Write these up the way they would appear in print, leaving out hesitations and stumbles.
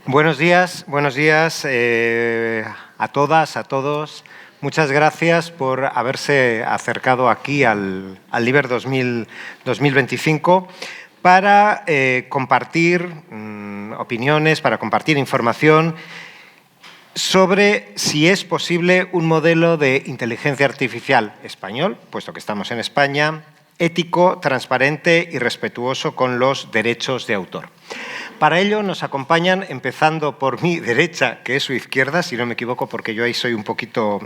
Buenos días a todas, a todos. Muchas gracias por haberse acercado aquí al LIBER 2025 para compartir opiniones, para compartir información sobre si es posible un modelo de inteligencia artificial español, puesto que estamos en España, ético, transparente y respetuoso con los derechos de autor. Para ello nos acompañan, empezando por mi derecha, que es su izquierda, si no me equivoco, porque yo ahí soy un poquito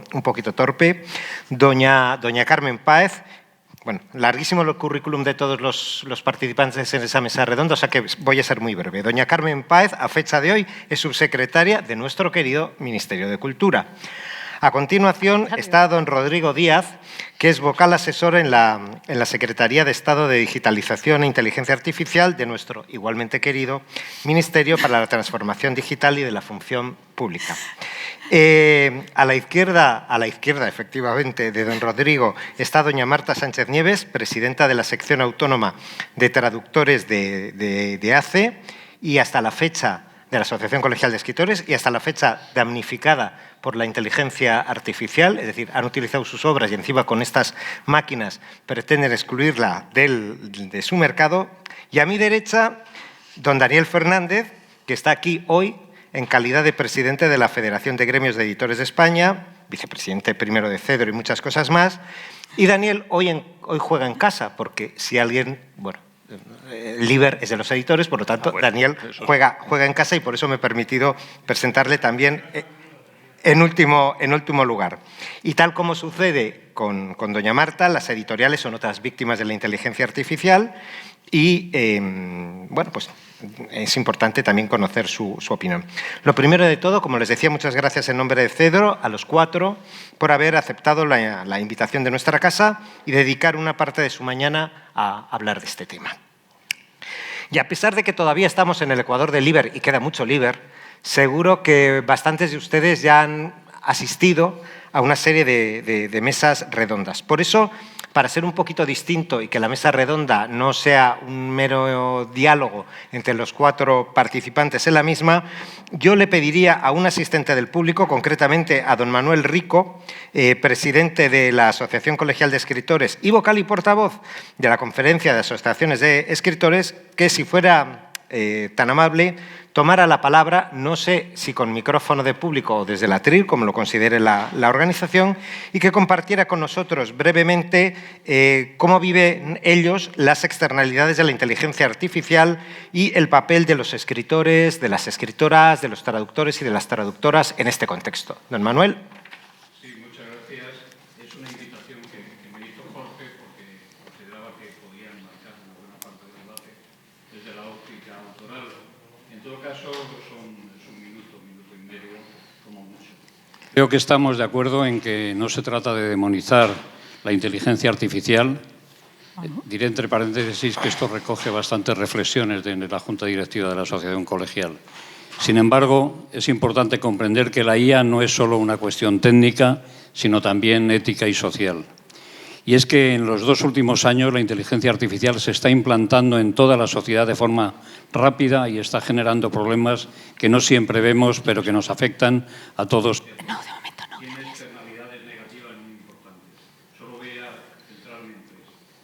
torpe, doña Carmen Páez. Bueno, larguísimo el currículum de todos los participantes en esa mesa redonda, o sea que voy a ser muy breve. Doña Carmen Páez, a fecha de hoy, es subsecretaria de nuestro querido Ministerio de Cultura. A continuación está don Rodrigo Díaz, que es vocal asesor en la Secretaría de Estado de Digitalización e Inteligencia Artificial de nuestro igualmente querido Ministerio para la Transformación Digital y de la Función Pública. A la izquierda, efectivamente, de don Rodrigo está doña Marta Sánchez Nieves, presidenta de la Sección Autónoma de Traductores de ACE y hasta la fecha de la Asociación Colegial de Escritores y hasta la fecha damnificada por la inteligencia artificial, es decir, han utilizado sus obras y encima con estas máquinas pretenden excluirla de su mercado. Y a mi derecha, don Daniel Fernández, que está aquí hoy en calidad de presidente de la Federación de Gremios de Editores de España, vicepresidente primero de CEDRO y muchas cosas más. Y Daniel hoy juega en casa, porque si alguien, bueno, el LIBER es de los editores, por lo tanto, Daniel juega en casa y por eso me he permitido presentarle también en último lugar. Y tal como sucede con doña Marta, las editoriales son otras víctimas de la inteligencia artificial y, bueno, pues es importante también conocer su opinión. Lo primero de todo, como les decía, muchas gracias en nombre de CEDRO a los cuatro por haber aceptado la invitación de nuestra casa y dedicar una parte de su mañana a hablar de este tema. Y a pesar de que todavía estamos en el Ecuador del LIBER y queda mucho LIBER, seguro que bastantes de ustedes ya han asistido a una serie de mesas redondas. Por eso, para ser un poquito distinto y que la mesa redonda no sea un mero diálogo entre los cuatro participantes en la misma, yo le pediría a un asistente del público, concretamente a don Manuel Rico, presidente de la Asociación Colegial de Escritores y vocal y portavoz de la Conferencia de Asociaciones de Escritores, que si fuera tan amable, tomara la palabra, no sé si con micrófono de público o desde el atril, como lo considere la organización, y que compartiera con nosotros brevemente cómo viven ellos las externalidades de la inteligencia artificial y el papel de los escritores, de las escritoras, de los traductores y de las traductoras en este contexto. Don Manuel. Sí, muchas gracias. Es una invitación que me hizo Jorge porque consideraba que podían marcar una buena parte del debate desde la óptica autoral. En todo caso, es un minuto y medio, como mucho. Creo que estamos de acuerdo en que no se trata de demonizar la inteligencia artificial. Diré entre paréntesis que esto recoge bastantes reflexiones de la Junta Directiva de la Asociación Colegial. Sin embargo, es importante comprender que la IA no es solo una cuestión técnica, sino también ética y social. Y es que en los 2 últimos años la inteligencia artificial se está implantando en toda la sociedad de forma rápida y está generando problemas que no siempre vemos, pero que nos afectan a todos. No, de momento no. Tiene externalidades negativas muy importantes. Solo voy a centrarme en 3.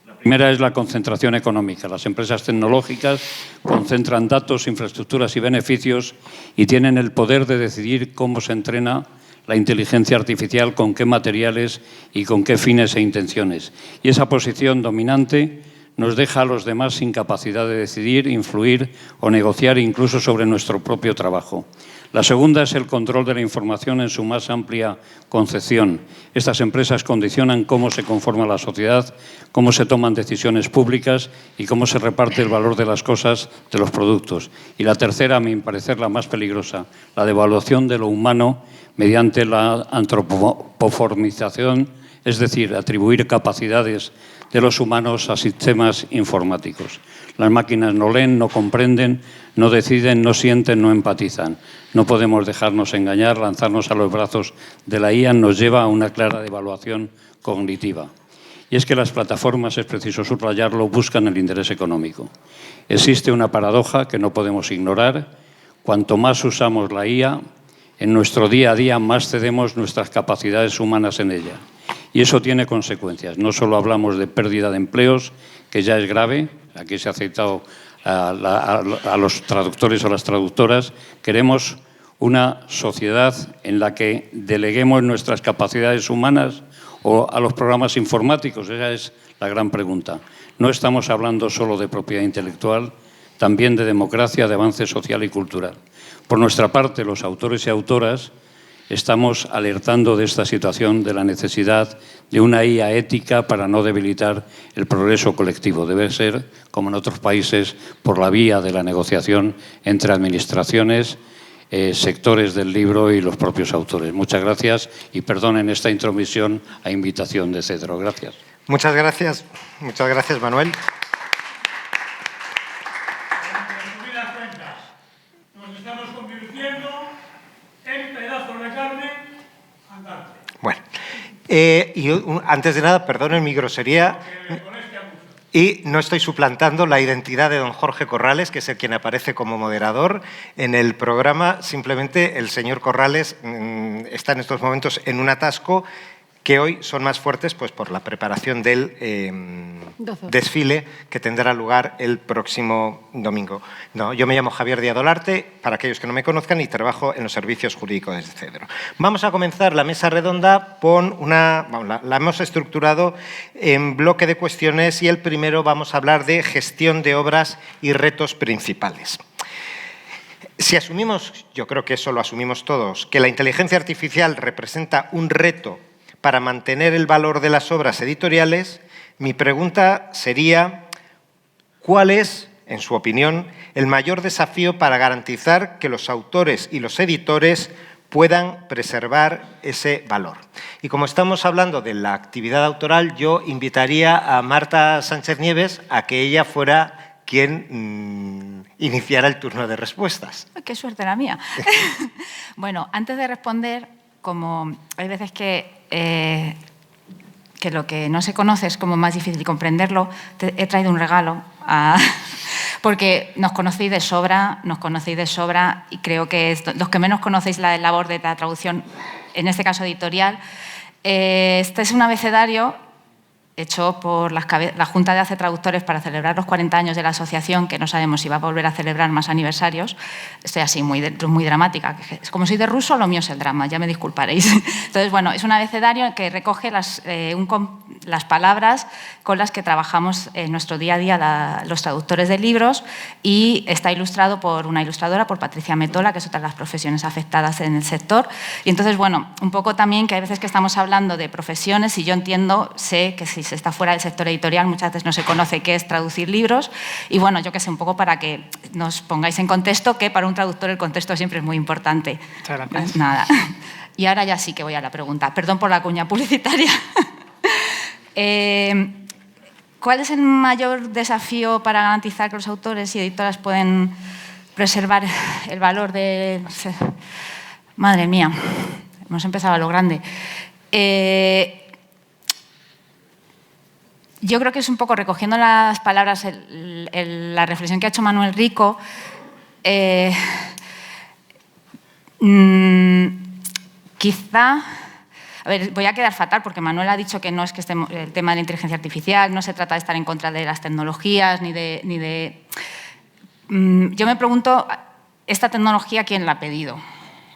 La primera es la concentración económica. Las empresas tecnológicas concentran datos, infraestructuras y beneficios y tienen el poder de decidir cómo se entrena la inteligencia artificial, con qué materiales y con qué fines e intenciones. Y esa posición dominante nos deja a los demás sin capacidad de decidir, influir o negociar incluso sobre nuestro propio trabajo. La segunda es el control de la información en su más amplia concepción. Estas empresas condicionan cómo se conforma la sociedad, cómo se toman decisiones públicas y cómo se reparte el valor de las cosas, de los productos. Y la tercera, a mi parecer, la más peligrosa, la devaluación de lo humano mediante la antropoformización, es decir, atribuir capacidades de los humanos a sistemas informáticos. Las máquinas no leen, no comprenden, no deciden, no sienten, no empatizan. No podemos dejarnos engañar, lanzarnos a los brazos de la IA nos lleva a una clara devaluación cognitiva. Y es que las plataformas, es preciso subrayarlo, buscan el interés económico. Existe una paradoja que no podemos ignorar. Cuanto más usamos la IA, en nuestro día a día más cedemos nuestras capacidades humanas en ella. Y eso tiene consecuencias. No solo hablamos de pérdida de empleos, que ya es grave. Aquí se ha citado a los traductores o las traductoras. Queremos una sociedad en la que deleguemos nuestras capacidades humanas o a los programas informáticos. Esa es la gran pregunta. No estamos hablando solo de propiedad intelectual, también de democracia, de avance social y cultural. Por nuestra parte, los autores y autoras estamos alertando de esta situación, de la necesidad de una IA ética para no debilitar el progreso colectivo. Debe ser, como en otros países, por la vía de la negociación entre administraciones, sectores del libro y los propios autores. Muchas gracias y perdonen esta intromisión a invitación de Cedro. Gracias. Muchas gracias, Manuel. Nos estamos convirtiendo en pedazos de carne andante. Bueno, antes de nada, perdonen mi grosería. Y no estoy suplantando la identidad de don Jorge Corrales, que es el quien aparece como moderador en el programa. Simplemente el señor Corrales está en estos momentos en un atasco que hoy son más fuertes pues, por la preparación del desfile que tendrá lugar el próximo domingo. No, yo me llamo Javier Díaz Dolarte, para aquellos que no me conozcan, y trabajo en los servicios jurídicos de Cedro. Vamos a comenzar la mesa redonda con la hemos estructurado en bloque de cuestiones y el primero vamos a hablar de gestión de obras y retos principales. Si asumimos, yo creo que eso lo asumimos todos, que la inteligencia artificial representa un reto para mantener el valor de las obras editoriales, mi pregunta sería, ¿cuál es, en su opinión, el mayor desafío para garantizar que los autores y los editores puedan preservar ese valor? Y como estamos hablando de la actividad autoral, yo invitaría a Marta Sánchez Nieves a que ella fuera quien iniciara el turno de respuestas. ¡Qué suerte la mía! Bueno, antes de responder, como hay veces que lo que no se conoce es como más difícil comprenderlo, he traído un regalo porque nos conocéis de sobra y creo que los que menos conocéis la labor de la traducción, en este caso editorial. Este es un abecedario hecho por la Junta de Hace Traductores para celebrar los 40 años de la asociación, que no sabemos si va a volver a celebrar más aniversarios. Estoy así muy dramática. Como soy de ruso, lo mío es el drama, ya me disculparéis. Entonces, bueno, es un abecedario que recoge las palabras con las que trabajamos en nuestro día a día los traductores de libros, y está ilustrado por una ilustradora, por Patricia Metola, que es otra de las profesiones afectadas en el sector. Y entonces, bueno, un poco también que hay veces que estamos hablando de profesiones y yo sé que si se está fuera del sector editorial muchas veces no se conoce qué es traducir libros, y bueno, yo que sé, un poco para que nos pongáis en contexto, que para un traductor el contexto siempre es muy importante. Muchas gracias. Nada. Y ahora ya sí que voy a la pregunta. Perdón por la cuña publicitaria. ¿Cuál es el mayor desafío para garantizar que los autores y editoras pueden preservar el valor de... Madre mía, hemos empezado a lo grande. Yo creo que es un poco recogiendo las palabras, la reflexión que ha hecho Manuel Rico. Quizá, a ver, voy a quedar fatal porque Manuel ha dicho que no es que el tema de la inteligencia artificial, no se trata de estar en contra de las tecnologías, yo me pregunto, ¿esta tecnología quién la ha pedido?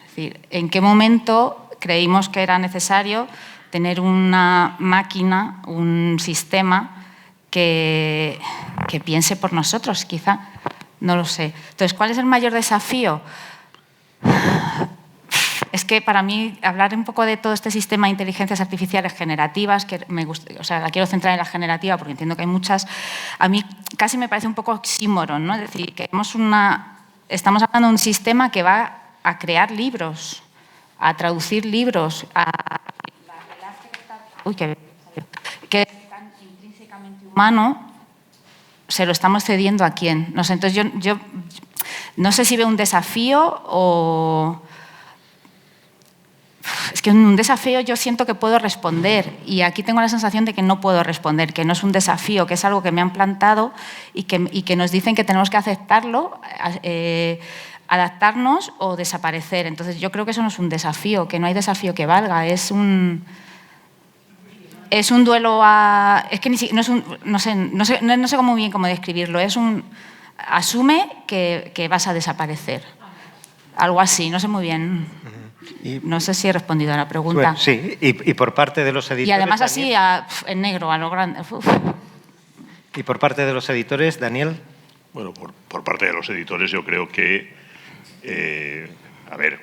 Es decir, ¿en qué momento creímos que era necesario tener una máquina, un sistema que piense por nosotros, quizá? No lo sé. Entonces, ¿cuál es el mayor desafío? Es que para mí hablar un poco de todo este sistema de inteligencias artificiales generativas, que me gusta, o sea, la quiero centrar en la generativa porque entiendo que hay muchas, a mí casi me parece un poco oxímoron, ¿no? Es decir, que estamos hablando de un sistema que va a crear libros, a traducir libros, que es tan intrínsecamente humano, se lo estamos cediendo a quién. No sé, entonces yo no sé si veo un desafío o... Es que un desafío yo siento que puedo responder, y aquí tengo la sensación de que no puedo responder, que no es un desafío, que es algo que me han plantado y que nos dicen que tenemos que aceptarlo adaptarnos o desaparecer. Entonces, yo creo que eso no es un desafío, que no hay desafío que valga, es un duelo a... Es que no sé muy bien cómo describirlo, asume que vas a desaparecer. Algo así, no sé muy bien. No sé si he respondido a la pregunta. Bueno, sí, y por parte de los editores... Y además Daniel, así, en negro, a lo grande. y por parte de los editores, Daniel. Bueno, por parte de los editores yo creo que, a ver,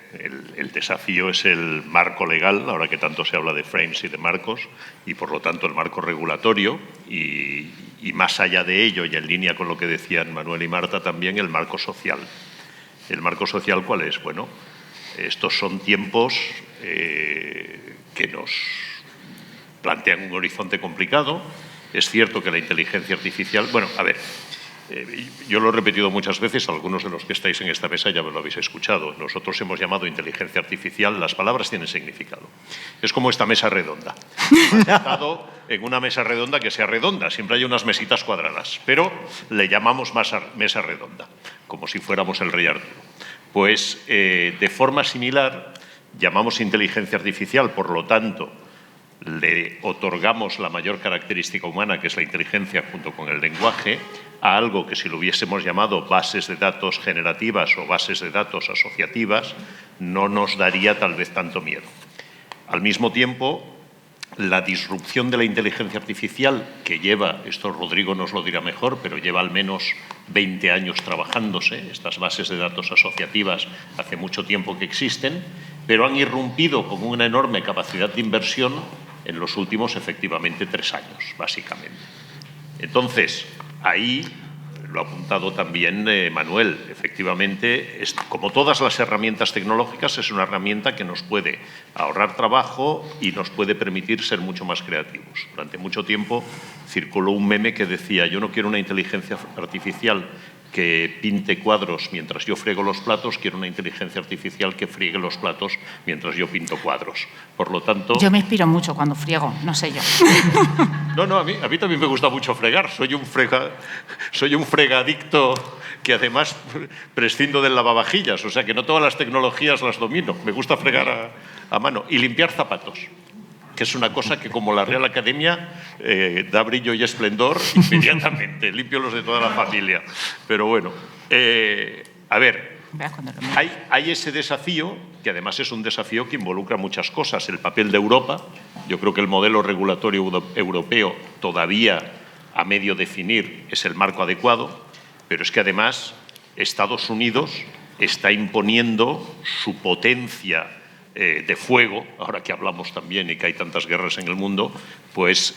el desafío es el marco legal, ahora que tanto se habla de frames y de marcos, y por lo tanto el marco regulatorio, y más allá de ello, y en línea con lo que decían Manuel y Marta, también el marco social. ¿El marco social cuál es? Bueno, estos son tiempos que nos plantean un horizonte complicado. Es cierto que la inteligencia artificial... Bueno, a ver, yo lo he repetido muchas veces, algunos de los que estáis en esta mesa ya me lo habéis escuchado. Nosotros hemos llamado inteligencia artificial, las palabras tienen significado. Es como esta mesa redonda. Hemos estado en una mesa redonda que sea redonda, siempre hay unas mesitas cuadradas, pero le llamamos mesa redonda, como si fuéramos el rey Arturo. Pues de forma similar llamamos inteligencia artificial, por lo tanto, le otorgamos la mayor característica humana, que es la inteligencia junto con el lenguaje, a algo que si lo hubiésemos llamado bases de datos generativas o bases de datos asociativas, no nos daría tal vez tanto miedo. Al mismo tiempo, la disrupción de la inteligencia artificial, que lleva, esto Rodrigo nos lo dirá mejor, pero lleva al menos 20 años trabajándose, estas bases de datos asociativas hace mucho tiempo que existen, pero han irrumpido con una enorme capacidad de inversión en los últimos, efectivamente, 3 años, básicamente. Entonces, ahí, lo ha apuntado también Manuel, efectivamente, como todas las herramientas tecnológicas, es una herramienta que nos puede ahorrar trabajo y nos puede permitir ser mucho más creativos. Durante mucho tiempo circuló un meme que decía: yo no quiero una inteligencia artificial que pinte cuadros mientras yo frego los platos, quiero una inteligencia artificial que friegue los platos mientras yo pinto cuadros. Por lo tanto... Yo me inspiro mucho cuando friego, no sé yo. No, a mí también me gusta mucho fregar. Soy un fregadicto que además prescindo del lavavajillas, o sea que no todas las tecnologías las domino. Me gusta fregar a mano y limpiar zapatos, que es una cosa que, como la Real Academia, da brillo y esplendor inmediatamente. Limpio los de toda la familia. Pero bueno, a ver, hay ese desafío, que además es un desafío que involucra muchas cosas. El papel de Europa, yo creo que el modelo regulatorio europeo todavía a medio definir es el marco adecuado, pero es que además Estados Unidos está imponiendo su potencia de fuego, ahora que hablamos también y que hay tantas guerras en el mundo, pues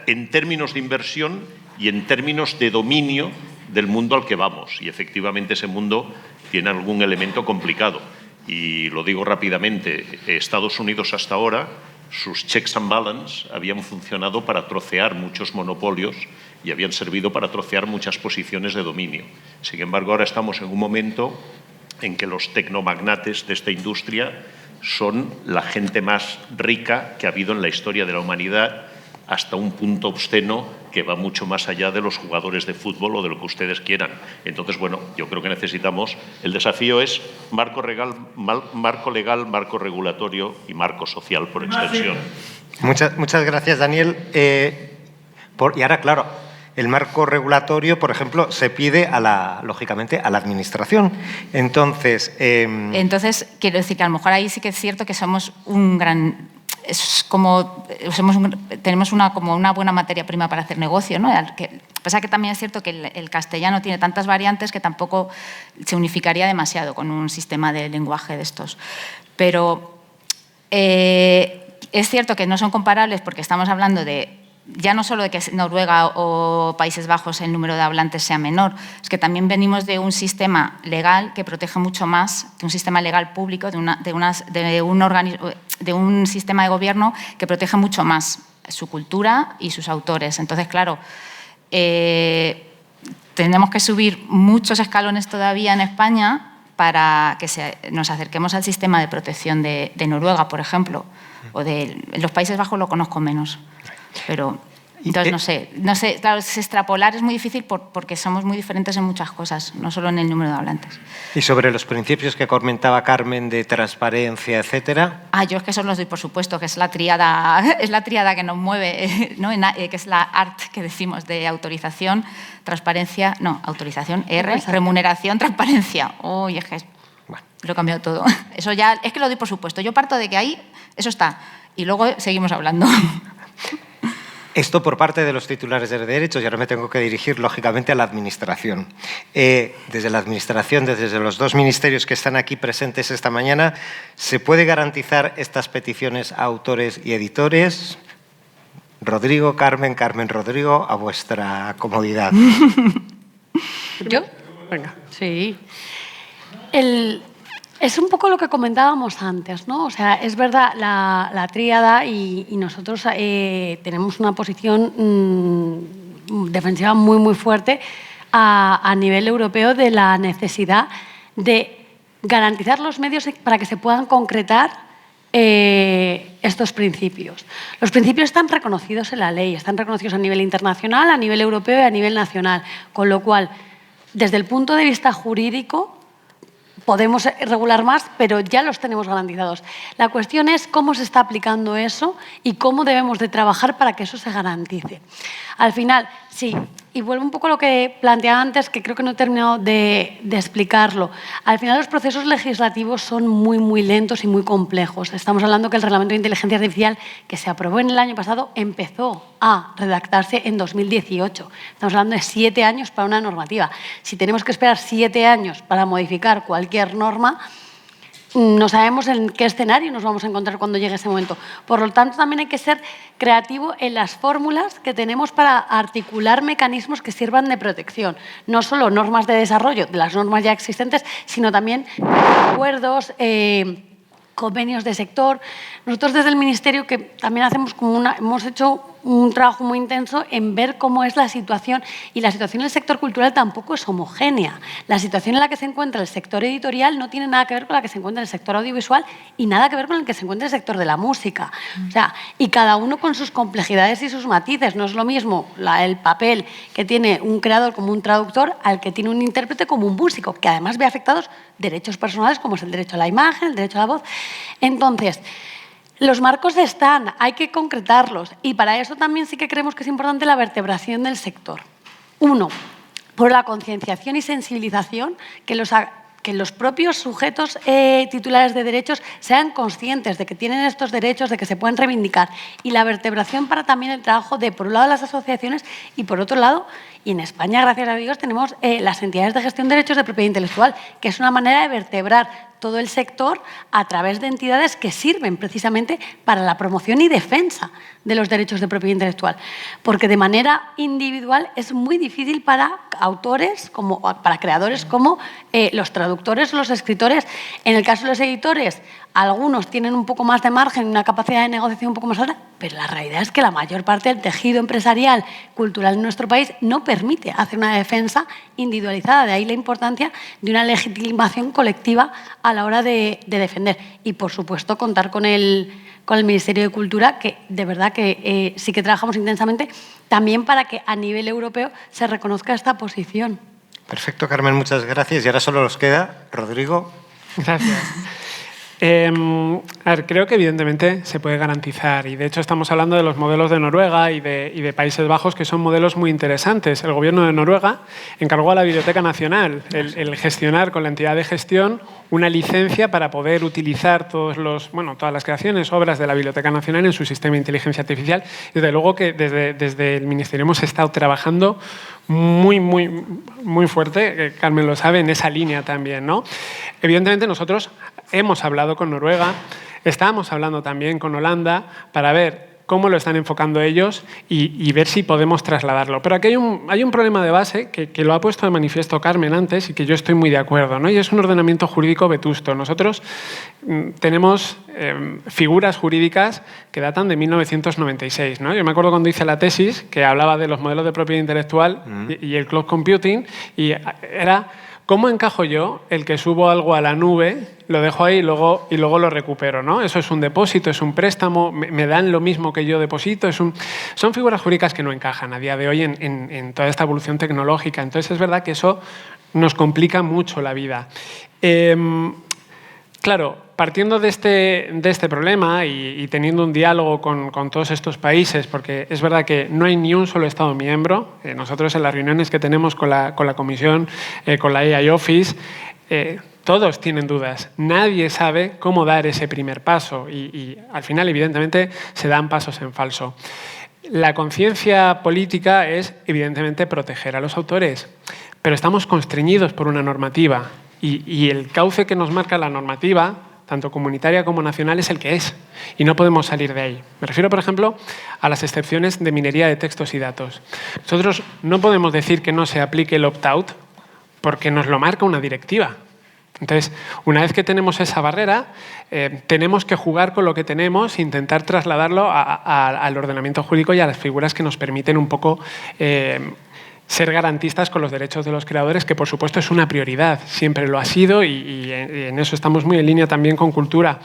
en términos de inversión y en términos de dominio del mundo al que vamos. Y efectivamente ese mundo tiene algún elemento complicado. Y lo digo rápidamente, Estados Unidos hasta ahora, sus checks and balance habían funcionado para trocear muchos monopolios y habían servido para trocear muchas posiciones de dominio. Sin embargo, ahora estamos en un momento en que los tecnomagnates de esta industria son la gente más rica que ha habido en la historia de la humanidad, hasta un punto obsceno que va mucho más allá de los jugadores de fútbol o de lo que ustedes quieran. Entonces, bueno, yo creo que necesitamos... El desafío es marco legal, marco regulatorio y marco social por extensión. Muchas gracias, Daniel. Y ahora, claro, el marco regulatorio, por ejemplo, se pide, lógicamente, a la Administración. Entonces, quiero decir que a lo mejor ahí sí que es cierto que somos un gran... tenemos una buena materia prima para hacer negocio, ¿no? Pasa que también es cierto que el castellano tiene tantas variantes que tampoco se unificaría demasiado con un sistema de lenguaje de estos. Pero es cierto que no son comparables porque estamos hablando de... Ya no solo de que Noruega o Países Bajos el número de hablantes sea menor, es que también venimos de un sistema legal que protege mucho más, de un sistema legal público, de un sistema de gobierno que protege mucho más su cultura y sus autores. Entonces, claro, tenemos que subir muchos escalones todavía en España para que nos acerquemos al sistema de protección de Noruega, por ejemplo, o en los Países Bajos lo conozco menos. Pero Entonces, no sé, claro, extrapolar es muy difícil porque somos muy diferentes en muchas cosas, no solo en el número de hablantes. Y sobre los principios que comentaba Carmen de transparencia, etcétera. Yo es que eso los doy por supuesto, que es la tríada que nos mueve, ¿no? Que es la ART que decimos de autorización, transparencia, autorización, remuneración, transparencia. Uy, es que lo he cambiado todo. Eso ya, es que lo doy por supuesto. Yo parto de que ahí, eso está, y luego seguimos hablando. Esto por parte de los titulares de derechos, y ahora me tengo que dirigir, lógicamente, a la Administración. Desde la Administración, desde los dos ministerios que están aquí presentes esta mañana, ¿se puede garantizar estas peticiones a autores y editores? Rodrigo, Carmen, Rodrigo, a vuestra comodidad. ¿Yo? Venga. Sí. Es un poco lo que comentábamos antes, ¿no? O sea, es verdad la tríada y nosotros tenemos una posición defensiva muy, muy fuerte a nivel europeo de la necesidad de garantizar los medios para que se puedan concretar estos principios. Los principios están reconocidos en la ley, están reconocidos a nivel internacional, a nivel europeo y a nivel nacional, con lo cual, desde el punto de vista jurídico, podemos regular más, pero ya los tenemos garantizados. La cuestión es cómo se está aplicando eso y cómo debemos de trabajar para que eso se garantice. Al final, sí, y vuelvo un poco a lo que planteaba antes, que creo que no he terminado de explicarlo. Al final, los procesos legislativos son muy, muy lentos y muy complejos. Estamos hablando que el Reglamento de Inteligencia Artificial, que se aprobó en el año pasado, empezó a redactarse en 2018. Estamos hablando de 7 años para una normativa. Si tenemos que esperar 7 años para modificar cualquier norma, no sabemos en qué escenario nos vamos a encontrar cuando llegue ese momento. Por lo tanto, también hay que ser creativo en las fórmulas que tenemos para articular mecanismos que sirvan de protección. No solo normas de desarrollo de las normas ya existentes, sino también acuerdos, convenios de sector. Nosotros desde el Ministerio, que también hemos hecho un trabajo muy intenso en ver cómo es la situación, y la situación en el sector cultural tampoco es homogénea. La situación en la que se encuentra el sector editorial no tiene nada que ver con la que se encuentra el sector audiovisual y nada que ver con el que se encuentra el sector de la música. O sea, y cada uno con sus complejidades y sus matices. No es lo mismo el papel que tiene un creador como un traductor al que tiene un intérprete como un músico, que además ve afectados derechos personales como es el derecho a la imagen, el derecho a la voz. Entonces, los marcos están, hay que concretarlos, y para eso también sí que creemos que es importante la vertebración del sector. Uno, por la concienciación y sensibilización, que los propios sujetos titulares de derechos sean conscientes de que tienen estos derechos, de que se pueden reivindicar, y la vertebración para también el trabajo de, por un lado, las asociaciones y, por otro lado, y en España, gracias a Dios, tenemos las entidades de gestión de derechos de propiedad intelectual, que es una manera de vertebrar todo el sector a través de entidades que sirven precisamente para la promoción y defensa de los derechos de propiedad intelectual. Porque de manera individual es muy difícil para autores, para creadores como los traductores o los escritores. En el caso de los editores, algunos tienen un poco más de margen, una capacidad de negociación un poco más alta, pero la realidad es que la mayor parte del tejido empresarial, cultural en nuestro país no permite hacer una defensa individualizada. De ahí la importancia de una legitimación colectiva a la hora de defender. Y, por supuesto, contar con el Ministerio de Cultura, que de verdad que sí que trabajamos intensamente, también para que a nivel europeo se reconozca esta posición. Perfecto, Carmen, muchas gracias. Y ahora solo nos queda Rodrigo. Gracias. A ver, creo que evidentemente se puede garantizar, y de hecho estamos hablando de los modelos de Noruega y de Países Bajos, que son modelos muy interesantes. El gobierno de Noruega encargó a la Biblioteca Nacional el gestionar con la entidad de gestión una licencia para poder utilizar todas las creaciones, obras de la Biblioteca Nacional en su sistema de inteligencia artificial. Desde luego que desde el Ministerio hemos estado trabajando muy, muy, muy fuerte, Carmen lo sabe, en esa línea también, ¿no? Evidentemente nosotros hemos hablado con Noruega, estábamos hablando también con Holanda para ver cómo lo están enfocando ellos y ver si podemos trasladarlo. Pero aquí hay un problema de base que lo ha puesto de manifiesto Carmen antes y que yo estoy muy de acuerdo, ¿no? Y es un ordenamiento jurídico vetusto. Nosotros tenemos figuras jurídicas que datan de 1996, ¿no? Yo me acuerdo cuando hice la tesis que hablaba de los modelos de propiedad intelectual y el cloud computing, y era ¿Cómo encajo yo el que subo algo a la nube, lo dejo ahí y luego lo recupero, ¿no? Eso es un depósito, es un préstamo, me dan lo mismo que yo deposito. Son figuras jurídicas que no encajan a día de hoy en toda esta evolución tecnológica. Entonces, es verdad que eso nos complica mucho la vida. Claro, partiendo de este problema y teniendo un diálogo con todos estos países, porque es verdad que no hay ni un solo Estado miembro. Nosotros en las reuniones que tenemos con la Comisión, con la AI Office, todos tienen dudas. Nadie sabe cómo dar ese primer paso y al final, evidentemente, se dan pasos en falso. La conciencia política es, evidentemente, proteger a los autores, pero estamos constreñidos por una normativa y el cauce que nos marca la normativa, tanto comunitaria como nacional, es el que es y no podemos salir de ahí. Me refiero, por ejemplo, a las excepciones de minería de textos y datos. Nosotros no podemos decir que no se aplique el opt-out porque nos lo marca una directiva. Entonces, una vez que tenemos esa barrera, tenemos que jugar con lo que tenemos e intentar trasladarlo al ordenamiento jurídico y a las figuras que nos permiten un poco ser garantistas con los derechos de los creadores, que por supuesto es una prioridad, siempre lo ha sido y en eso estamos muy en línea también con cultura.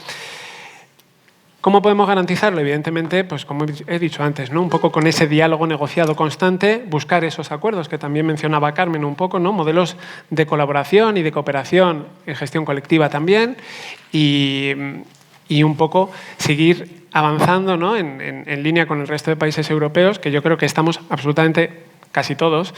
¿Cómo podemos garantizarlo? Evidentemente, pues como he dicho antes, ¿no? Un poco con ese diálogo negociado constante, buscar esos acuerdos que también mencionaba Carmen un poco, ¿no? Modelos de colaboración y de cooperación en gestión colectiva también y un poco seguir avanzando, ¿no? en línea con el resto de países europeos, que yo creo que estamos absolutamente, casi todos,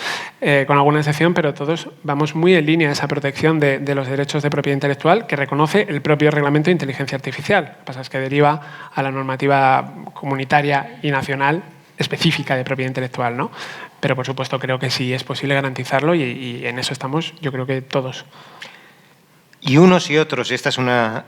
con alguna excepción, pero todos vamos muy en línea a esa protección de los derechos de propiedad intelectual que reconoce el propio Reglamento de Inteligencia Artificial. Lo que pasa es que deriva a la normativa comunitaria y nacional específica de propiedad intelectual, ¿no? Pero, por supuesto, creo que sí es posible garantizarlo y en eso estamos, yo creo que todos. Y unos y otros, y esta es una...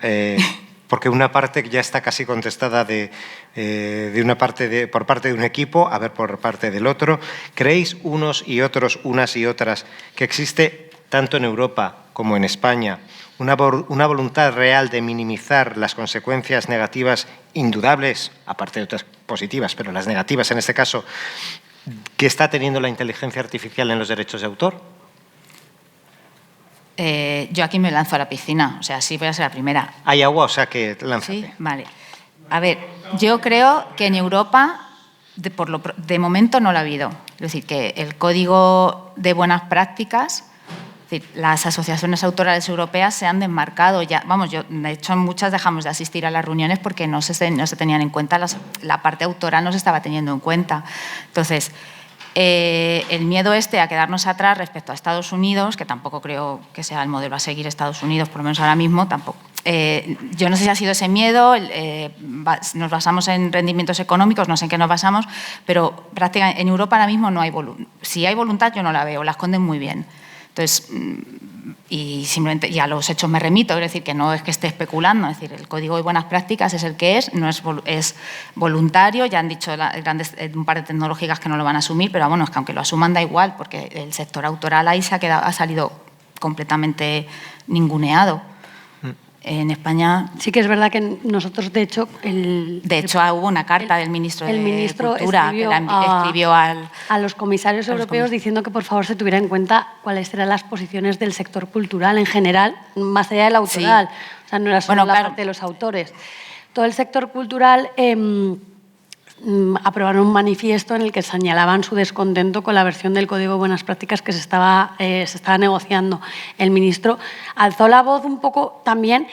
porque una parte ya está casi contestada por parte de un equipo, a ver por parte del otro. ¿Creéis unos y otros, unas y otras, que existe tanto en Europa como en España una voluntad real de minimizar las consecuencias negativas indudables, aparte de otras positivas, pero las negativas en este caso, que está teniendo la inteligencia artificial en los derechos de autor? Yo aquí me lanzo a la piscina, o sea, sí voy a ser la primera. Hay agua, o sea que lánzate. Sí, vale. A ver, yo creo que en Europa, de momento no lo ha habido. Es decir, que el código de buenas prácticas, es decir, las asociaciones autorales europeas se han desmarcado ya. Vamos, de hecho, muchas dejamos de asistir a las reuniones porque no se tenían en cuenta, la parte autoral no se estaba teniendo en cuenta. Entonces, el miedo a quedarnos atrás respecto a Estados Unidos, que tampoco creo que sea el modelo a seguir Estados Unidos, por lo menos ahora mismo, tampoco. Yo no sé si ha sido ese miedo, nos basamos en rendimientos económicos, no sé en qué nos basamos, pero prácticamente en Europa ahora mismo no hay voluntad. Si hay voluntad, yo no la veo, la esconden muy bien. Entonces, y simplemente y a los hechos me remito, es decir, que no es que esté especulando, es decir, el código de buenas prácticas es el que es, no es voluntario, ya han dicho un par de tecnológicas que no lo van a asumir, pero bueno, es que aunque lo asuman da igual, porque el sector autoral ahí ha salido completamente ninguneado. En España... Sí que es verdad que nosotros, de hecho... hubo una carta del ministro de Cultura que escribió a los comisarios europeos diciendo que por favor se tuviera en cuenta cuáles eran las posiciones del sector cultural en general, más allá del autoral. Sí. O sea, no era solo la parte de los autores. Todo el sector cultural aprobaron un manifiesto en el que señalaban su descontento con la versión del Código de Buenas Prácticas que se estaba negociando. El ministro alzó la voz un poco también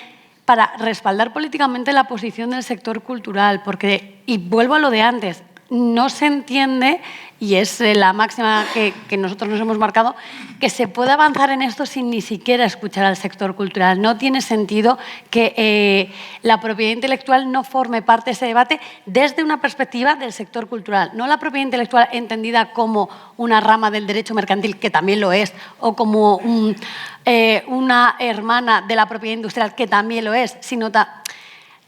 para respaldar políticamente la posición del sector cultural, porque, y vuelvo a lo de antes, no se entiende, y es la máxima que nosotros nos hemos marcado, que se pueda avanzar en esto sin ni siquiera escuchar al sector cultural. No tiene sentido que la propiedad intelectual no forme parte de ese debate desde una perspectiva del sector cultural. No la propiedad intelectual entendida como una rama del derecho mercantil, que también lo es, o como una hermana de la propiedad industrial, que también lo es, sino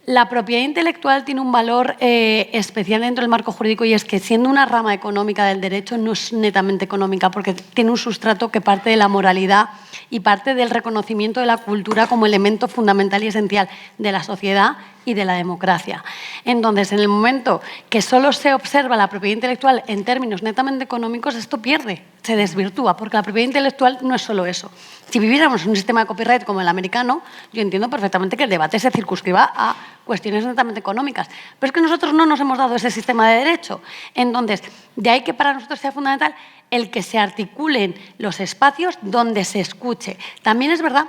la propiedad intelectual tiene un valor especial dentro del marco jurídico, y es que, siendo una rama económica del derecho, no es netamente económica, porque tiene un sustrato que parte de la moralidad y parte del reconocimiento de la cultura como elemento fundamental y esencial de la sociedad y de la democracia. Entonces, en el momento que solo se observa la propiedad intelectual en términos netamente económicos, esto pierde, se desvirtúa, porque la propiedad intelectual no es solo eso. Si viviéramos en un sistema de copyright como el americano, yo entiendo perfectamente que el debate se circunscriba a cuestiones netamente económicas. Pero es que nosotros no nos hemos dado ese sistema de derecho. Entonces, de ahí que para nosotros sea fundamental el que se articulen los espacios donde se escuche. También es verdad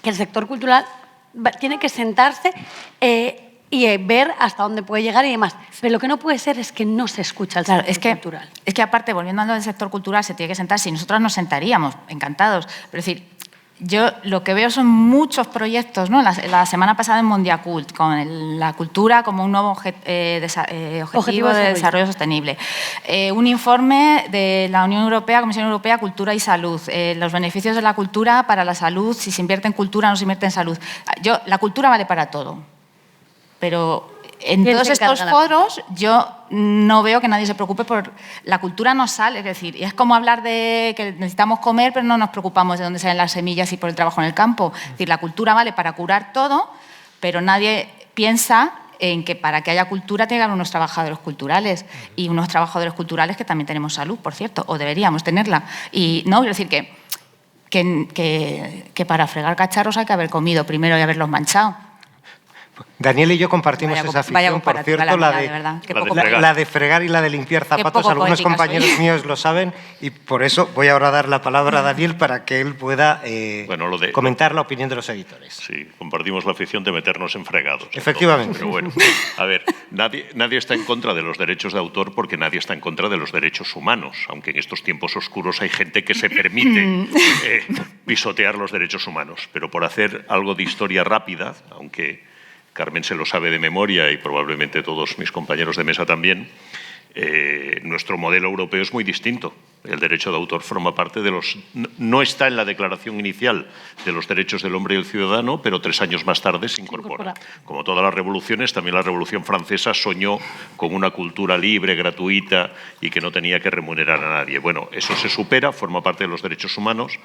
que el sector cultural tiene que sentarse y ver hasta dónde puede llegar y demás. Pero lo que no puede ser es que no se escucha el sector cultural. Es que aparte, volviendo a lo del sector cultural, se tiene que sentar. Si nosotros nos sentaríamos, encantados. Pero es decir, yo lo que veo son muchos proyectos, ¿no? La semana pasada en Mondiacult, con la cultura como un nuevo objetivo de desarrollo sostenible. Un informe de la Unión Europea, Comisión Europea, Cultura y Salud. Los beneficios de la cultura para la salud, si se invierte en cultura o no se invierte en salud. La cultura vale para todo. Pero en todos estos foros yo no veo que nadie se preocupe por... La cultura no sale, es decir, y es como hablar de que necesitamos comer, pero no nos preocupamos de dónde salen las semillas y por el trabajo en el campo. Es decir, la cultura vale para curar todo, pero nadie piensa en que para que haya cultura tiene que haber unos trabajadores culturales y unos trabajadores culturales que también tenemos salud, por cierto, o deberíamos tenerla. Y no, quiero decir que para fregar cacharros hay que haber comido primero y haberlos manchado. Daniel y yo compartimos esa afición, por cierto, la de fregar y la de limpiar zapatos. Algunos compañeros míos lo saben y por eso voy ahora a dar la palabra a Daniel para que él pueda comentar la opinión de los editores. Sí, compartimos la afición de meternos en fregados. Efectivamente. Pero bueno, a ver, nadie está en contra de los derechos de autor porque nadie está en contra de los derechos humanos, aunque en estos tiempos oscuros hay gente que se permite pisotear los derechos humanos. Pero por hacer algo de historia rápida, aunque Carmen se lo sabe de memoria y probablemente todos mis compañeros de mesa también, nuestro modelo europeo es muy distinto. El derecho de autor forma parte de los... No está en la declaración inicial de los derechos del hombre y el ciudadano, pero 3 años más tarde se incorpora. Como todas las revoluciones, también la Revolución Francesa soñó con una cultura libre, gratuita y que no tenía que remunerar a nadie. Bueno, eso se supera, forma parte de los derechos humanos.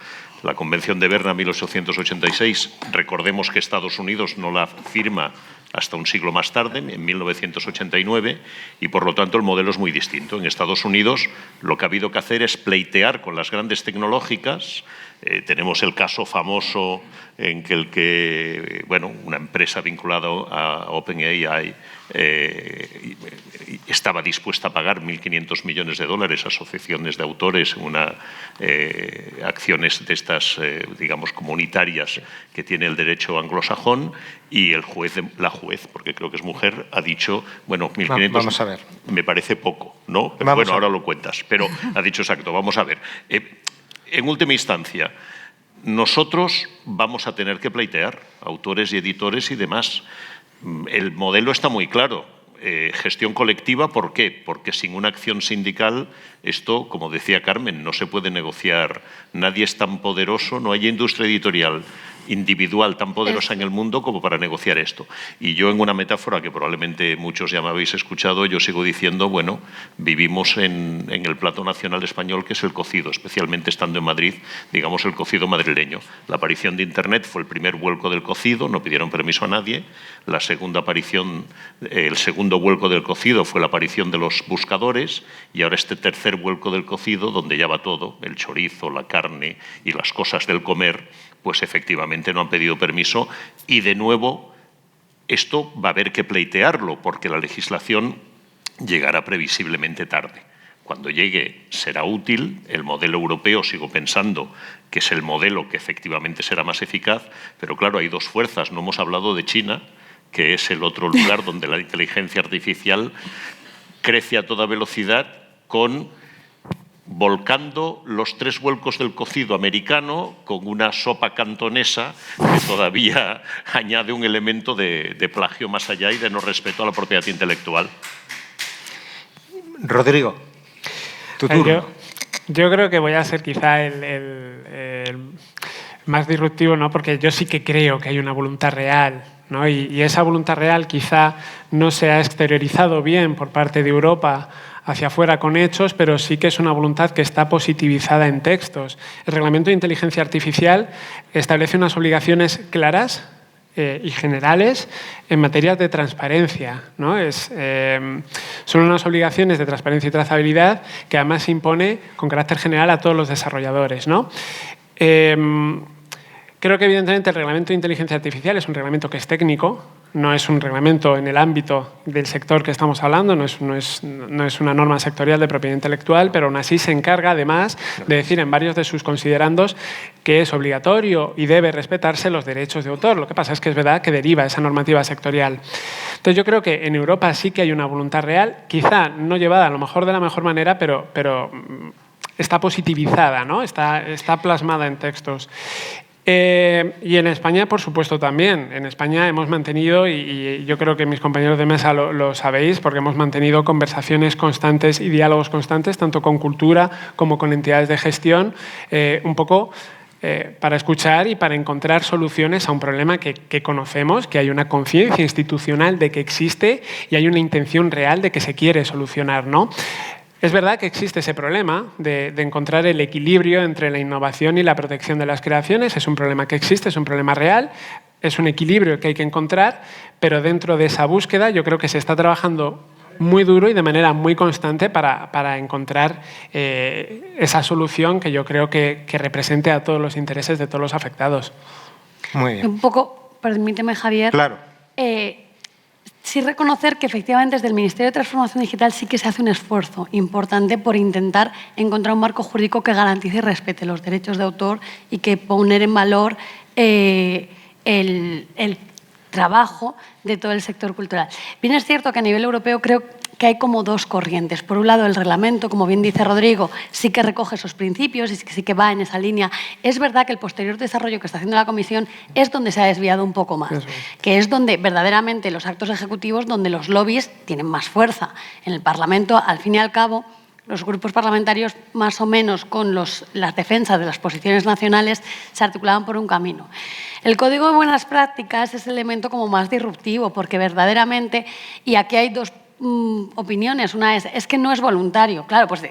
La Convención de Berna, 1886, recordemos que Estados Unidos no la firma hasta un siglo más tarde, en 1989, y por lo tanto el modelo es muy distinto. En Estados Unidos lo que ha habido que hacer es pleitear con las grandes tecnológicas. Tenemos el caso famoso en que una empresa vinculada a OpenAI estaba dispuesta a pagar $1.500 millones a asociaciones de autores en acciones de estas, digamos, comunitarias que tiene el derecho anglosajón, y la juez, porque creo que es mujer, ha dicho, bueno, 1.500 vamos a ver. Me parece poco, ¿no? Bueno, ahora lo cuentas, pero ha dicho exacto, vamos a ver. En última instancia, nosotros vamos a tener que pleitear, autores y editores y demás. El modelo está muy claro. Gestión colectiva, ¿por qué? Porque sin una acción sindical esto, como decía Carmen, no se puede negociar. Nadie es tan poderoso, no hay industria editorial individual tan poderosa en el mundo como para negociar esto. Y yo, en una metáfora que probablemente muchos ya me habéis escuchado, yo sigo diciendo, bueno, vivimos en el plato nacional español, que es el cocido, especialmente estando en Madrid, digamos el cocido madrileño. La aparición de Internet fue el primer vuelco del cocido, no pidieron permiso a nadie. La segunda aparición, el segundo vuelco del cocido fue la aparición de los buscadores, y ahora este tercer vuelco del cocido, donde ya va todo, el chorizo, la carne y las cosas del comer, pues efectivamente no han pedido permiso, y de nuevo esto va a haber que pleitearlo porque la legislación llegará previsiblemente tarde. Cuando llegue será útil, el modelo europeo sigo pensando que es el modelo que efectivamente será más eficaz, pero claro, hay dos fuerzas, no hemos hablado de China, que es el otro lugar donde la inteligencia artificial crece a toda velocidad volcando los 3 vuelcos del cocido americano con una sopa cantonesa que todavía añade un elemento de plagio más allá y de no respeto a la propiedad intelectual. Rodrigo, tu turno. Yo creo que voy a ser quizá el más disruptivo, ¿no? Porque yo sí que creo que hay una voluntad real, ¿no? Y esa voluntad real quizá no se ha exteriorizado bien por parte de Europa hacia afuera con hechos, pero sí que es una voluntad que está positivizada en textos. El Reglamento de Inteligencia Artificial establece unas obligaciones claras y generales en materia de transparencia, ¿no? Son unas obligaciones de transparencia y trazabilidad que además se impone con carácter general a todos los desarrolladores, ¿no? Creo que, evidentemente, el reglamento de inteligencia artificial es un reglamento que es técnico, no es un reglamento en el ámbito del sector que estamos hablando, no es una norma sectorial de propiedad intelectual, pero aún así se encarga, además, de decir en varios de sus considerandos que es obligatorio y debe respetarse los derechos de autor. Lo que pasa es que es verdad que deriva esa normativa sectorial. Entonces, yo creo que en Europa sí que hay una voluntad real, quizá no llevada a lo mejor de la mejor manera, pero está positivizada, ¿no? Está plasmada en textos. Y en España, por supuesto, también. En España hemos mantenido, y yo creo que mis compañeros de mesa lo sabéis, porque hemos mantenido conversaciones constantes y diálogos constantes, tanto con cultura como con entidades de gestión, un poco para escuchar y para encontrar soluciones a un problema que conocemos, que hay una conciencia institucional de que existe y hay una intención real de que se quiere solucionar, ¿no? Es verdad que existe ese problema de encontrar el equilibrio entre la innovación y la protección de las creaciones. Es un problema que existe, es un problema real, es un equilibrio que hay que encontrar, pero dentro de esa búsqueda yo creo que se está trabajando muy duro y de manera muy constante para encontrar esa solución que yo creo que represente a todos los intereses de todos los afectados. Muy bien. Un poco, permíteme, Javier. Claro. Sí reconocer que efectivamente desde el Ministerio de Transformación Digital sí que se hace un esfuerzo importante por intentar encontrar un marco jurídico que garantice y respete los derechos de autor y que poner en valor el trabajo de todo el sector cultural. Bien es cierto que a nivel europeo creo que hay como dos corrientes. Por un lado, el reglamento, como bien dice Rodrigo, sí que recoge esos principios y sí que va en esa línea. Es verdad que el posterior desarrollo que está haciendo la Comisión es donde se ha desviado un poco más, que es donde verdaderamente los actos ejecutivos, donde los lobbies tienen más fuerza. En el Parlamento, al fin y al cabo, los grupos parlamentarios, más o menos con las defensas de las posiciones nacionales, se articulaban por un camino. El Código de Buenas Prácticas es el elemento como más disruptivo, porque verdaderamente, y aquí hay dos opiniones. Una es que no es voluntario. Claro, pues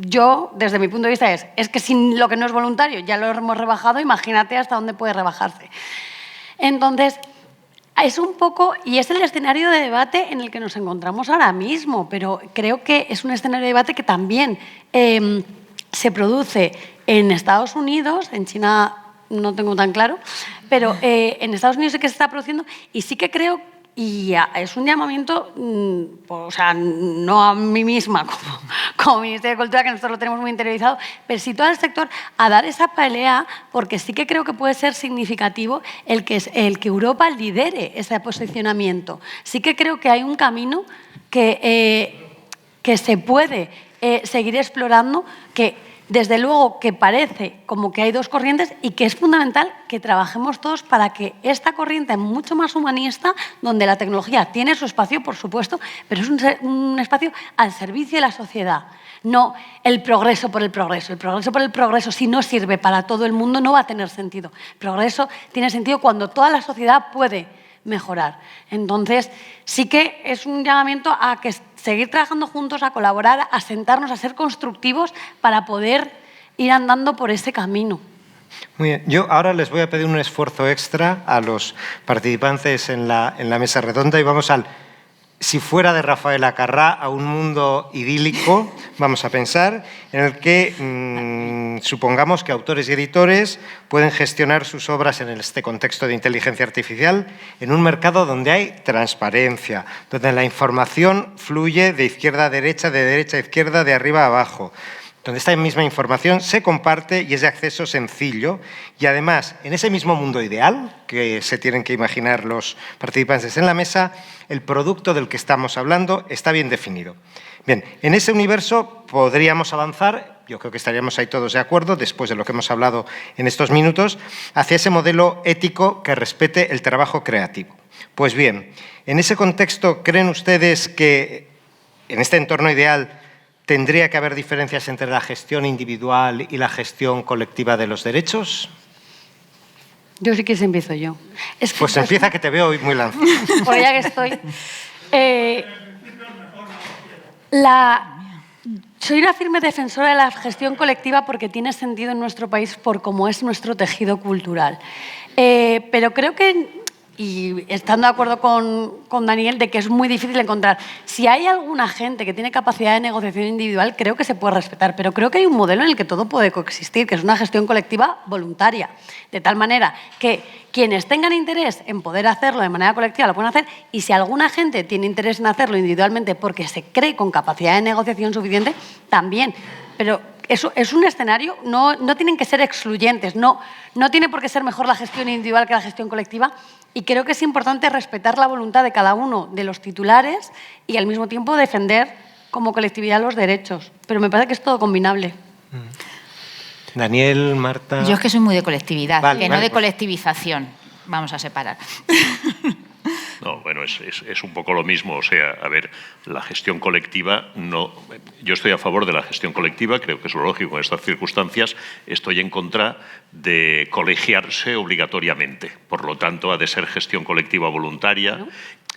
yo, desde mi punto de vista, es que sin lo que no es voluntario ya lo hemos rebajado, imagínate hasta dónde puede rebajarse. Entonces, es un poco, y es el escenario de debate en el que nos encontramos ahora mismo, pero creo que es un escenario de debate que también se produce en Estados Unidos, en China no tengo tan claro, pero en Estados Unidos sí que se está produciendo y sí que creo, y es un llamamiento, o sea, no a mí misma como Ministerio de Cultura, que nosotros lo tenemos muy interiorizado, pero sí todo el sector a dar esa pelea, porque sí que creo que puede ser significativo el que Europa lidere ese posicionamiento. Sí que creo que hay un camino que se puede seguir explorando, que desde luego que parece como que hay dos corrientes y que es fundamental que trabajemos todos para que esta corriente mucho más humanista, donde la tecnología tiene su espacio, por supuesto, pero es un espacio al servicio de la sociedad, no el progreso por el progreso. El progreso por el progreso, si no sirve para todo el mundo, no va a tener sentido. El progreso tiene sentido cuando toda la sociedad puede mejorar. Entonces, sí que es un llamamiento a que seguir trabajando juntos, a colaborar, a sentarnos, a ser constructivos para poder ir andando por ese camino. Muy bien. Yo ahora les voy a pedir un esfuerzo extra a los participantes en la mesa redonda y vamos al, si fuera de Rafael Acarrá, a un mundo idílico, vamos a pensar, en el que supongamos que autores y editores pueden gestionar sus obras en este contexto de inteligencia artificial en un mercado donde hay transparencia, donde la información fluye de izquierda a derecha, de derecha a izquierda, de arriba a abajo, donde esta misma información se comparte y es de acceso sencillo. Y además, en ese mismo mundo ideal que se tienen que imaginar los participantes en la mesa, el producto del que estamos hablando está bien definido. Bien, en ese universo podríamos avanzar, yo creo que estaríamos ahí todos de acuerdo, después de lo que hemos hablado en estos minutos, hacia ese modelo ético que respete el trabajo creativo. Pues bien, en ese contexto, ¿creen ustedes que en este entorno ideal tendría que haber diferencias entre la gestión individual y la gestión colectiva de los derechos? Yo sí que se empiezo yo. Pues empieza, que te veo hoy muy lanzado. Por ya que estoy. Soy una firme defensora de la gestión colectiva porque tiene sentido en nuestro país por cómo es nuestro tejido cultural. Pero creo que y estando de acuerdo con Daniel de que es muy difícil encontrar. Si hay alguna gente que tiene capacidad de negociación individual, creo que se puede respetar, pero creo que hay un modelo en el que todo puede coexistir, que es una gestión colectiva voluntaria, de tal manera que quienes tengan interés en poder hacerlo de manera colectiva lo pueden hacer, y si alguna gente tiene interés en hacerlo individualmente porque se cree con capacidad de negociación suficiente, también. Pero eso es un escenario, no tienen que ser excluyentes, no tiene por qué ser mejor la gestión individual que la gestión colectiva, y creo que es importante respetar la voluntad de cada uno de los titulares y al mismo tiempo defender como colectividad los derechos. Pero me parece que es todo combinable. Daniel, Marta... Yo es que soy muy de colectividad, Vale, no de pues. colectivización. Vamos a separar. No, bueno, es un poco lo mismo. O sea, a ver, la gestión colectiva no... Yo estoy a favor de la gestión colectiva, creo que es lo lógico en estas circunstancias. Estoy en contra de colegiarse obligatoriamente. Por lo tanto, ha de ser gestión colectiva voluntaria.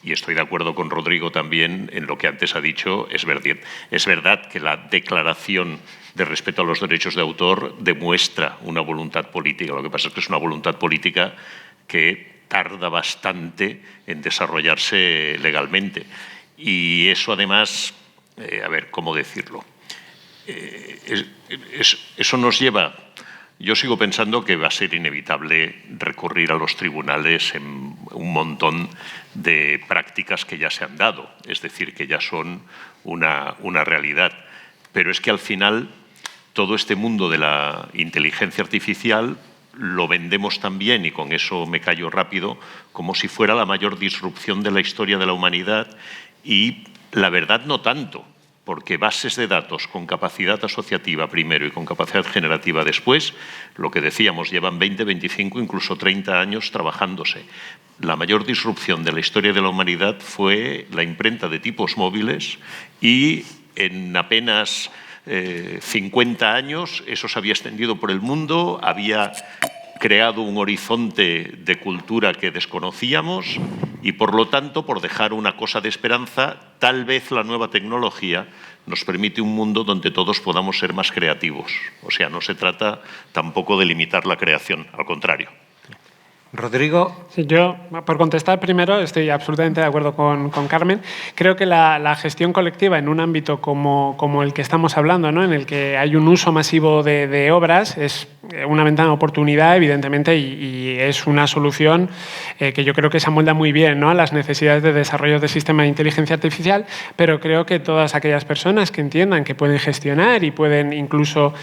Y estoy de acuerdo con Rodrigo también en lo que antes ha dicho. Es verdad que la declaración de respeto a los derechos de autor demuestra una voluntad política. Lo que pasa es que es una voluntad política que tarda bastante en desarrollarse legalmente. Y eso además, a ver, ¿cómo decirlo? Eso nos lleva... Yo sigo pensando que va a ser inevitable recurrir a los tribunales en un montón de prácticas que ya se han dado, es decir, que ya son una realidad. Pero es que al final todo este mundo de la inteligencia artificial lo vendemos también, y con eso me callo rápido, como si fuera la mayor disrupción de la historia de la humanidad, y la verdad no tanto, porque bases de datos con capacidad asociativa primero y con capacidad generativa después, lo que decíamos, llevan 20, 25, incluso 30 años trabajándose. La mayor disrupción de la historia de la humanidad fue la imprenta de tipos móviles, y en apenas 50 años eso se había extendido por el mundo, había creado un horizonte de cultura que desconocíamos, y por lo tanto, por dejar una cosa de esperanza, tal vez la nueva tecnología nos permite un mundo donde todos podamos ser más creativos. O sea, no se trata tampoco de limitar la creación, al contrario. Rodrigo. Sí, yo, por contestar primero, estoy absolutamente de acuerdo con Carmen. Creo que la gestión colectiva en un ámbito como el que estamos hablando, ¿no?, en el que hay un uso masivo de obras, es una ventana de oportunidad, evidentemente, y es una solución que yo creo que se amolda muy bien, ¿no?, a las necesidades de desarrollo de sistemas de inteligencia artificial, pero creo que todas aquellas personas que entiendan que pueden gestionar y pueden incluso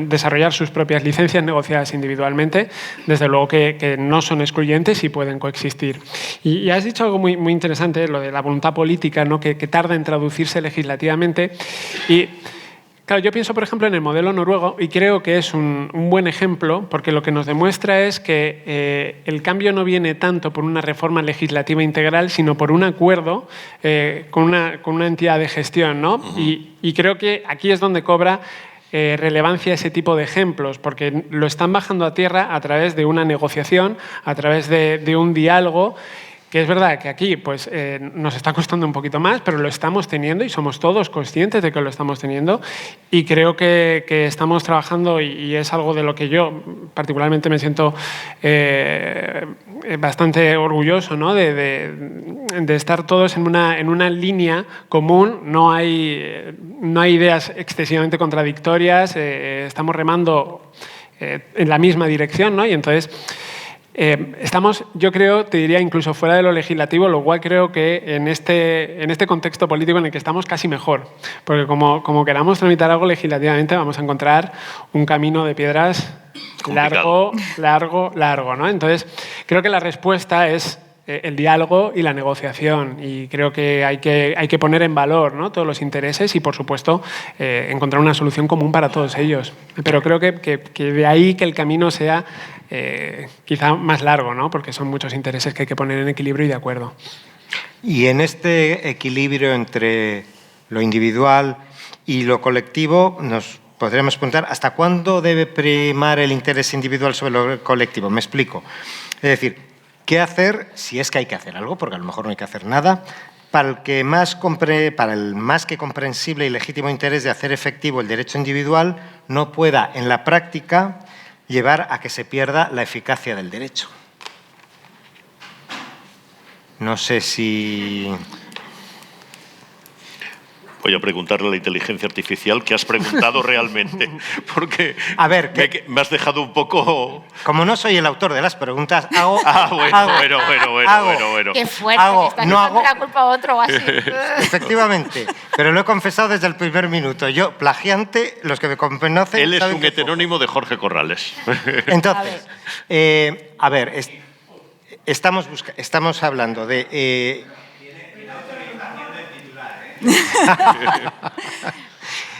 desarrollar sus propias licencias negociadas individualmente, desde luego que no son excluyentes y pueden coexistir. Y has dicho algo muy interesante, lo de la voluntad política, ¿no?, que tarda en traducirse legislativamente. Y claro, yo pienso, por ejemplo, en el modelo noruego, y creo que es un buen ejemplo, porque lo que nos demuestra es que el cambio no viene tanto por una reforma legislativa integral, sino por un acuerdo con una entidad de gestión, ¿no? Y creo que aquí es donde cobra relevancia ese tipo de ejemplos, porque lo están bajando a tierra a través de una negociación, a través de un diálogo, que es verdad que aquí pues, nos está costando un poquito más, pero lo estamos teniendo y somos todos conscientes de que lo estamos teniendo, y creo que estamos trabajando, y es algo de lo que yo particularmente me siento bastante orgulloso, ¿no?, de estar todos en una línea común. No hay ideas excesivamente contradictorias, estamos remando en la misma dirección, ¿no? Y entonces estamos, yo creo, te diría incluso fuera de lo legislativo, lo cual creo que en este contexto político en el que estamos casi mejor, porque como queramos tramitar algo legislativamente vamos a encontrar un camino de piedras largo, ¿no? Entonces, creo que la respuesta es el diálogo y la negociación, y creo que hay que poner en valor, ¿no?, todos los intereses y, por supuesto, encontrar una solución común para todos ellos. Pero creo que de ahí que el camino sea quizá más largo, ¿no?, porque son muchos intereses que hay que poner en equilibrio y de acuerdo. Y en este equilibrio entre lo individual y lo colectivo, nos podríamos preguntar ¿hasta cuándo debe primar el interés individual sobre lo colectivo? Me explico. Es decir, ¿qué hacer si es que hay que hacer algo? Porque a lo mejor no hay que hacer nada. Para el más que comprensible y legítimo interés de hacer efectivo el derecho individual, no pueda en la práctica llevar a que se pierda la eficacia del derecho. No sé si... Voy a preguntarle a la inteligencia artificial qué has preguntado realmente, porque A ver, me has dejado un poco... Como no soy el autor de las preguntas, hago... Bueno. Qué fuerte, Hago, que estás no echando hago- la culpa a otro o así. Efectivamente, pero lo he confesado desde el primer minuto. Yo, plagiante, los que me conocen... Él es saben un que- heterónimo de Jorge Corrales. Entonces, estamos hablando de...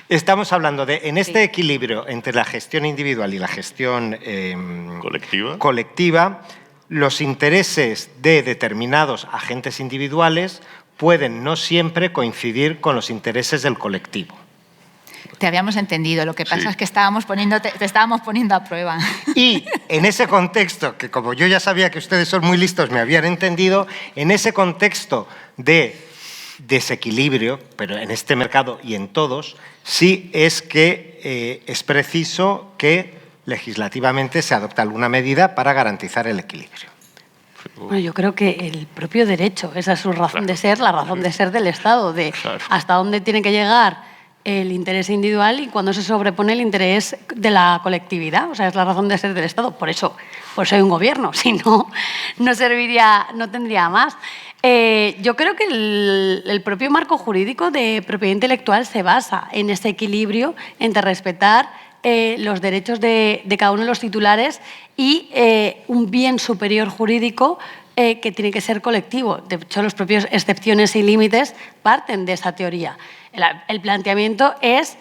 Estamos hablando de, en este equilibrio entre la gestión individual y la gestión colectiva, los intereses de determinados agentes individuales pueden no siempre coincidir con los intereses del colectivo. Te habíamos entendido, lo que pasa es que te estábamos poniendo a prueba. Y en ese contexto, que como yo ya sabía que ustedes son muy listos, me habían entendido, en ese contexto de desequilibrio, pero en este mercado y en todos, sí es que es preciso que legislativamente se adopte alguna medida para garantizar el equilibrio. Bueno, yo creo que el propio derecho, esa es su razón de ser, la razón de ser del Estado, de hasta dónde tiene que llegar el interés individual y cuando se sobrepone el interés de la colectividad. O sea, es la razón de ser del Estado. Por eso hay un gobierno. Si no, no serviría, no tendría más. Yo creo que el propio marco jurídico de propiedad intelectual se basa en ese equilibrio entre respetar los derechos de cada uno de los titulares y un bien superior jurídico que tiene que ser colectivo. De hecho, los propios excepciones y límites parten de esa teoría. El planteamiento es,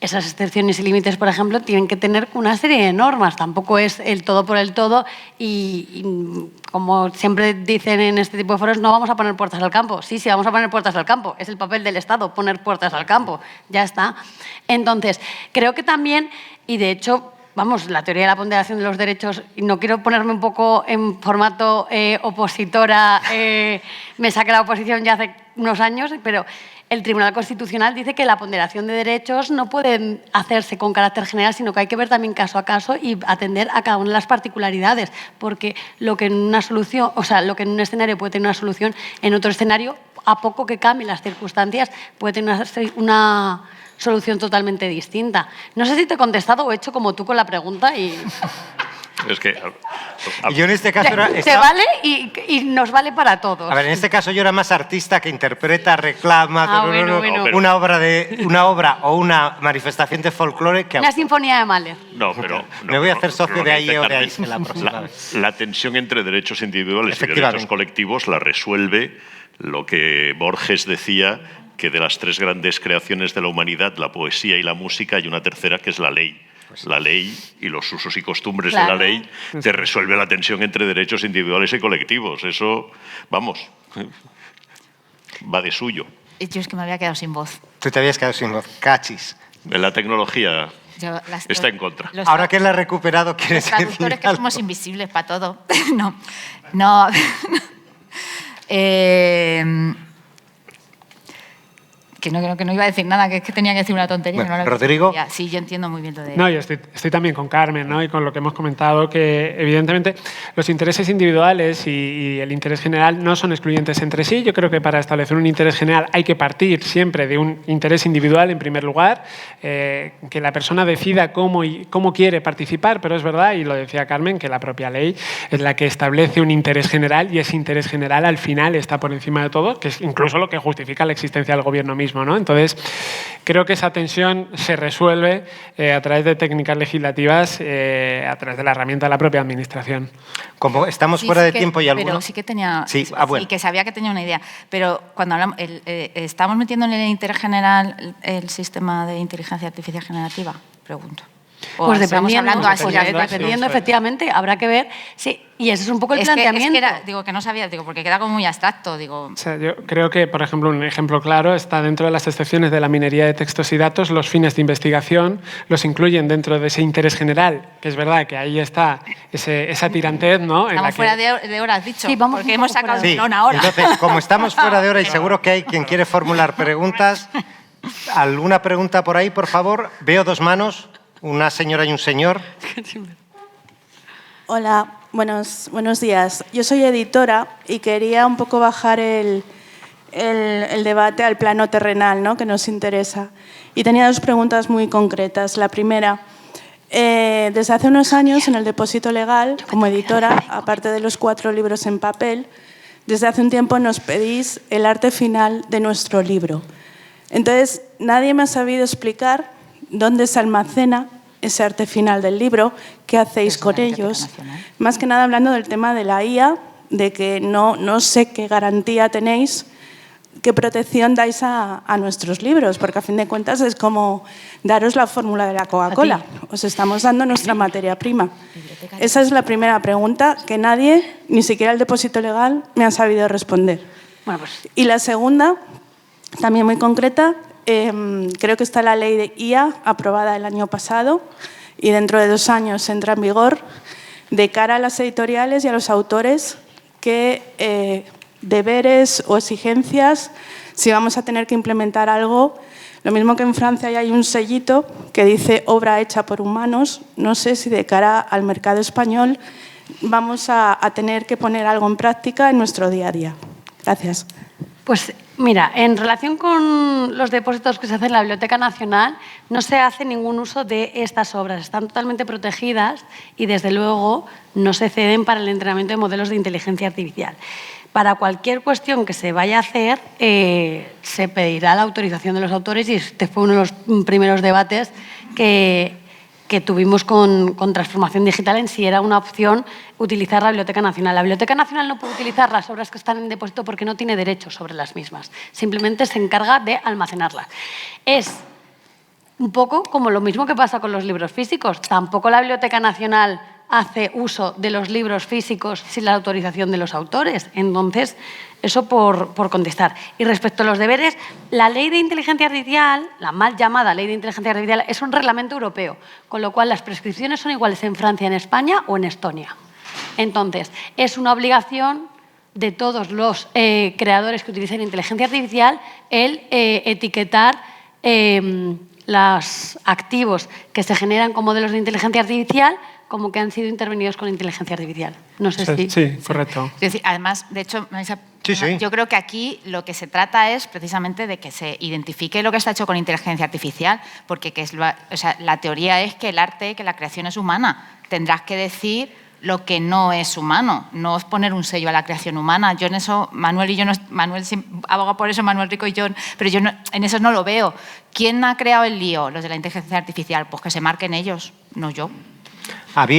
esas excepciones y límites, por ejemplo, tienen que tener una serie de normas. Tampoco es el todo por el todo y como siempre dicen en este tipo de foros, no vamos a poner puertas al campo. Sí, vamos a poner puertas al campo. Es el papel del Estado, poner puertas al campo. Ya está. Entonces, creo que también, y de hecho... Vamos, la teoría de la ponderación de los derechos, y no quiero ponerme un poco en formato opositora, me saqué la oposición ya hace unos años, pero el Tribunal Constitucional dice que la ponderación de derechos no puede hacerse con carácter general, sino que hay que ver también caso a caso y atender a cada una de las particularidades, porque lo que en una solución, o sea, lo que en un escenario puede tener una solución, en otro escenario, a poco que cambien las circunstancias, puede tener una solución totalmente distinta. No sé si te he contestado o he hecho como tú con la pregunta y... Es que... Y yo en este caso era... Te vale y nos vale para todos. A ver, en este caso yo era más artista que interpreta, reclama, bueno. una obra o una manifestación de folclore que... Una sinfonía de Mahler. No, pero... Me voy a hacer socio lo de que ahí dice o de Carmen, ahí la próxima vez. La tensión entre derechos individuales y Efectivamente. derechos colectivos la resuelve lo que Borges decía, que de las tres grandes creaciones de la humanidad, la poesía y la música, hay una tercera que es la ley. La ley y los usos y costumbres de la ley te resuelve la tensión entre derechos individuales y colectivos. Eso, vamos, va de suyo. Yo es que me había quedado sin voz. Tú te habías quedado sin voz. Cachis. La tecnología está en contra. Ahora que la he recuperado, ¿quieres Los traductores decir que algo? somos invisibles para todo. No. Que no iba a decir nada, que es que tenía que decir una tontería. Bueno, no lo Rodrigo. decía. Sí, yo entiendo muy bien lo de... No, yo estoy también con Carmen, ¿no? Y con lo que hemos comentado, que evidentemente los intereses individuales y el interés general no son excluyentes entre sí. Yo creo que para establecer un interés general hay que partir siempre de un interés individual en primer lugar, que la persona decida cómo quiere participar, pero es verdad, y lo decía Carmen, que la propia ley es la que establece un interés general y ese interés general al final está por encima de todo, que es incluso lo que justifica la existencia del gobierno mismo, ¿no? Entonces, creo que esa tensión se resuelve a través de técnicas legislativas, a través de la herramienta de la propia administración. Como estamos Sí, fuera sí de que- tiempo y alguno... Pero sí que tenía... Sí, bueno. Y que sabía que tenía una idea. Pero cuando hablamos... ¿estamos metiendo en el interés general el sistema de inteligencia artificial generativa? Pregunto. ¿O Pues estamos dependiendo, hablando así? dependiendo efectivamente, habrá que ver. Sí, y ese es un poco el Es planteamiento. que no sabía, porque queda como muy abstracto. O sea, yo creo que, por ejemplo, un ejemplo claro está dentro de las excepciones de la minería de textos y datos, los fines de investigación los incluyen dentro de ese interés general, que es verdad que ahí está esa tirantez, ¿no? En la Estamos fuera de hora, has dicho. Sí, vamos porque un hemos poco sacado fuera el Sí, melón ahora. entonces, como estamos fuera de hora y seguro que hay quien quiere formular preguntas, ¿alguna pregunta por ahí, por favor? Veo dos manos, una señora y un señor. Hola, Buenos días. Yo soy editora y quería un poco bajar el debate al plano terrenal, ¿no?, que nos interesa. Y tenía 2 preguntas muy concretas. La primera, desde hace unos años en el Depósito Legal, como editora, aparte de los 4 libros en papel, desde hace un tiempo nos pedís el arte final de nuestro libro. Entonces, nadie me ha sabido explicar dónde se almacena ese arte final del libro, qué hacéis con ellos. Más que nada hablando del tema de la IA, de que no sé qué garantía tenéis, qué protección dais a nuestros libros, porque a fin de cuentas es como daros la fórmula de la Coca-Cola. Os estamos dando nuestra materia prima. Esa es la primera pregunta que nadie, ni siquiera el Depósito Legal, me ha sabido responder. Y la segunda, también muy concreta, creo que está la ley de IA aprobada el año pasado y dentro de 2 años entra en vigor, de cara a las editoriales y a los autores, qué deberes o exigencias, si vamos a tener que implementar algo. Lo mismo que en Francia hay un sellito que dice obra hecha por humanos, no sé si de cara al mercado español vamos a tener que poner algo en práctica en nuestro día a día. Gracias. Pues mira, en relación con los depósitos que se hacen en la Biblioteca Nacional, no se hace ningún uso de estas obras. Están totalmente protegidas y, desde luego, no se ceden para el entrenamiento de modelos de inteligencia artificial. Para cualquier cuestión que se vaya a hacer, se pedirá la autorización de los autores y este fue uno de los primeros debates que tuvimos con Transformación Digital en si era una opción utilizar la Biblioteca Nacional. La Biblioteca Nacional no puede utilizar las obras que están en depósito porque no tiene derechos sobre las mismas. Simplemente se encarga de almacenarlas. Es un poco como lo mismo que pasa con los libros físicos. Tampoco la Biblioteca Nacional hace uso de los libros físicos sin la autorización de los autores. Entonces, eso por contestar. Y respecto a los deberes, la ley de inteligencia artificial, la mal llamada ley de inteligencia artificial, es un reglamento europeo, con lo cual las prescripciones son iguales en Francia, en España o en Estonia. Entonces, es una obligación de todos los creadores que utilicen inteligencia artificial el etiquetar los activos que se generan con modelos de inteligencia artificial como que han sido intervenidos con inteligencia artificial. No sé si... Sí, correcto. Es decir, además, de hecho, Marisa, Sí. yo creo que aquí lo que se trata es precisamente de que se identifique lo que está hecho con inteligencia artificial, porque la teoría es que el arte, que la creación es humana. Tendrás que decir lo que no es humano, no es poner un sello a la creación humana. Yo en eso, Manuel y yo, Manuel aboga por eso, Manuel Rico y yo, pero yo en eso no lo veo. ¿Quién ha creado el lío? Los de la inteligencia artificial. Pues que se marquen ellos, no yo.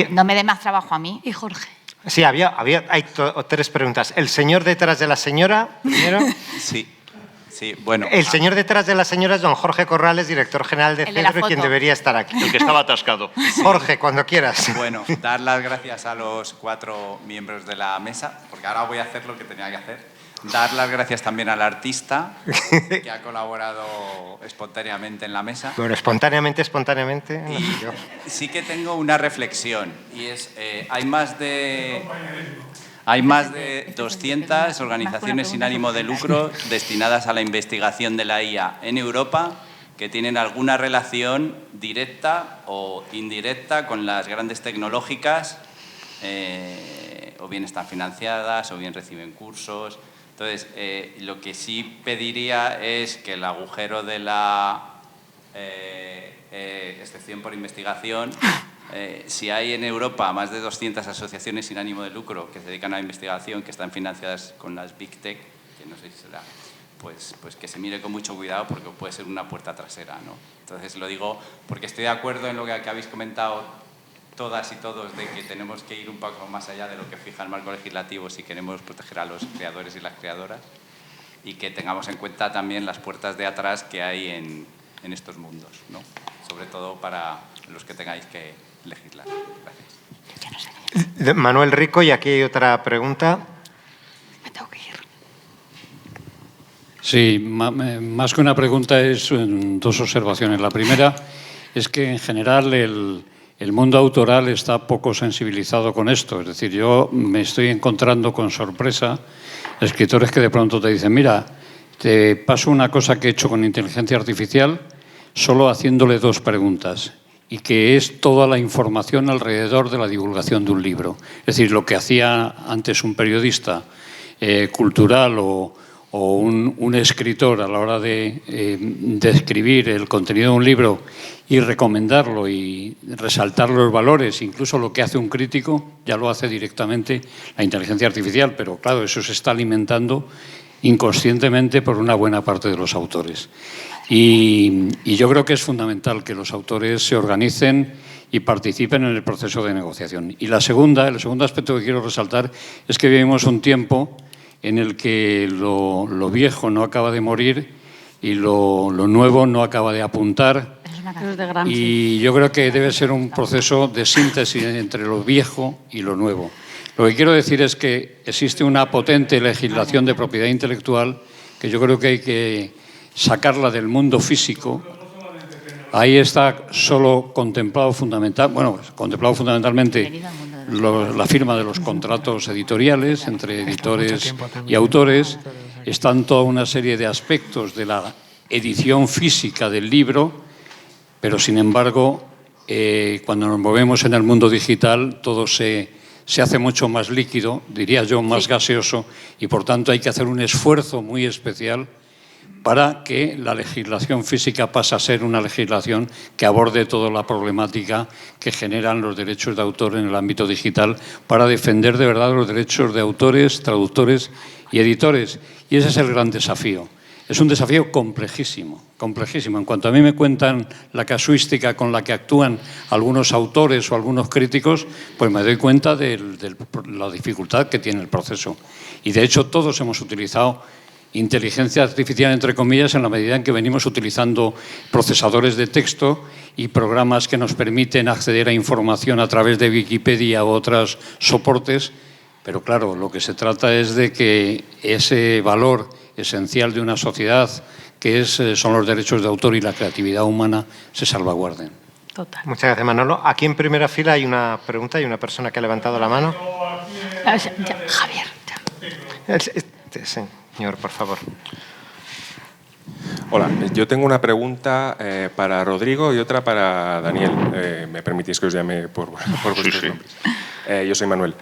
No me dé más trabajo a mí. Y Jorge. Sí, hay 3 preguntas. ¿El señor detrás de la señora, primero? Sí, bueno. El señor detrás de la señora es don Jorge Corrales, director general de CEDRO, quien debería estar aquí. El que estaba atascado. Jorge, cuando quieras. Bueno, dar las gracias a los 4 miembros de la mesa, porque ahora voy a hacer lo que tenía que hacer. Dar las gracias también al artista, que ha colaborado espontáneamente en la mesa. Bueno, espontáneamente. Y sí que tengo una reflexión, y es, hay más de 200 organizaciones sin ánimo de lucro destinadas a la investigación de la IA en Europa que tienen alguna relación directa o indirecta con las grandes tecnológicas, o bien están financiadas o bien reciben cursos. Entonces, lo que sí pediría es que el agujero de la excepción por investigación, si hay en Europa más de 200 asociaciones sin ánimo de lucro que se dedican a la investigación, que están financiadas con las Big Tech, que no sé si será, pues que se mire con mucho cuidado porque puede ser una puerta trasera, ¿no? Entonces, lo digo porque estoy de acuerdo en lo que habéis comentado todas y todos, de que tenemos que ir un poco más allá de lo que fija el marco legislativo si queremos proteger a los creadores y las creadoras, y que tengamos en cuenta también las puertas de atrás que hay en estos mundos, ¿no? Sobre todo para los que tengáis que legislar. Gracias. Manuel Rico, y aquí hay otra pregunta. Me tengo que ir. Sí, más que una pregunta es 2 observaciones. La primera es que en general el mundo autoral está poco sensibilizado con esto. Es decir, yo me estoy encontrando con sorpresa escritores que de pronto te dicen, mira, te paso una cosa que he hecho con inteligencia artificial solo haciéndole 2 preguntas. y que es toda la información alrededor de la divulgación de un libro. Es decir, lo que hacía antes un periodista cultural o un escritor a la hora de escribir el contenido de un libro y recomendarlo y resaltar los valores, incluso lo que hace un crítico, ya lo hace directamente la inteligencia artificial, pero claro, eso se está alimentando inconscientemente por una buena parte de los autores. Y yo creo que es fundamental que los autores se organicen y participen en el proceso de negociación. Y el segundo aspecto que quiero resaltar es que vivimos un tiempo en el que lo viejo no acaba de morir y lo nuevo no acaba de apuntar. Y yo creo que debe ser un proceso de síntesis entre lo viejo y lo nuevo. Lo que quiero decir es que existe una potente legislación de propiedad intelectual que yo creo que hay que sacarla del mundo físico. Ahí está solo contemplado fundamentalmente la firma de los contratos editoriales entre editores y autores. Están toda una serie de aspectos de la edición física del libro, pero sin embargo, cuando nos movemos en el mundo digital, todo se hace mucho más líquido, diría yo, más gaseoso, y por tanto hay que hacer un esfuerzo muy especial para que la legislación física pase a ser una legislación que aborde toda la problemática que generan los derechos de autor en el ámbito digital para defender de verdad los derechos de autores, traductores y editores. Y ese es el gran desafío. Es un desafío complejísimo, complejísimo. En cuanto a mí me cuentan la casuística con la que actúan algunos autores o algunos críticos, pues me doy cuenta de la dificultad que tiene el proceso. Y de hecho todos hemos utilizado inteligencia artificial, entre comillas, en la medida en que venimos utilizando procesadores de texto y programas que nos permiten acceder a información a través de Wikipedia u otros soportes. Pero claro, lo que se trata es de que ese valor esencial de una sociedad, que son los derechos de autor y la creatividad humana, se salvaguarden. Total. Muchas gracias, Manolo. Aquí en primera fila hay una pregunta, hay una persona que ha levantado la mano. Javier. Señor, por favor. Hola, yo tengo una pregunta para Rodrigo y otra para Daniel. ¿Me permitís que os llame por vuestros nombres? Yo soy Manuel.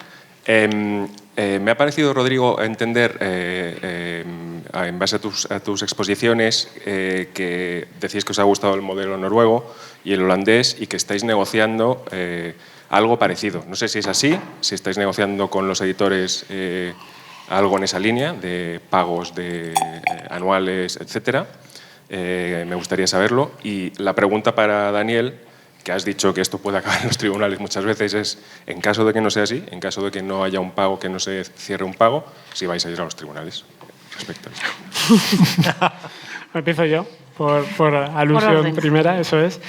Me ha parecido, Rodrigo, entender, en base a tus exposiciones, que decís que os ha gustado el modelo noruego y el holandés y que estáis negociando algo parecido. No sé si es así, si estáis negociando con los editores algo en esa línea de pagos anuales, etcétera. Me gustaría saberlo. Y la pregunta para Daniel, que has dicho que esto puede acabar en los tribunales muchas veces, es, en caso de que no sea así, en caso de que no haya un pago, que no se cierre un pago, si vais a ir a los tribunales respecto a esto. Empiezo yo, por alusión primera, eso es.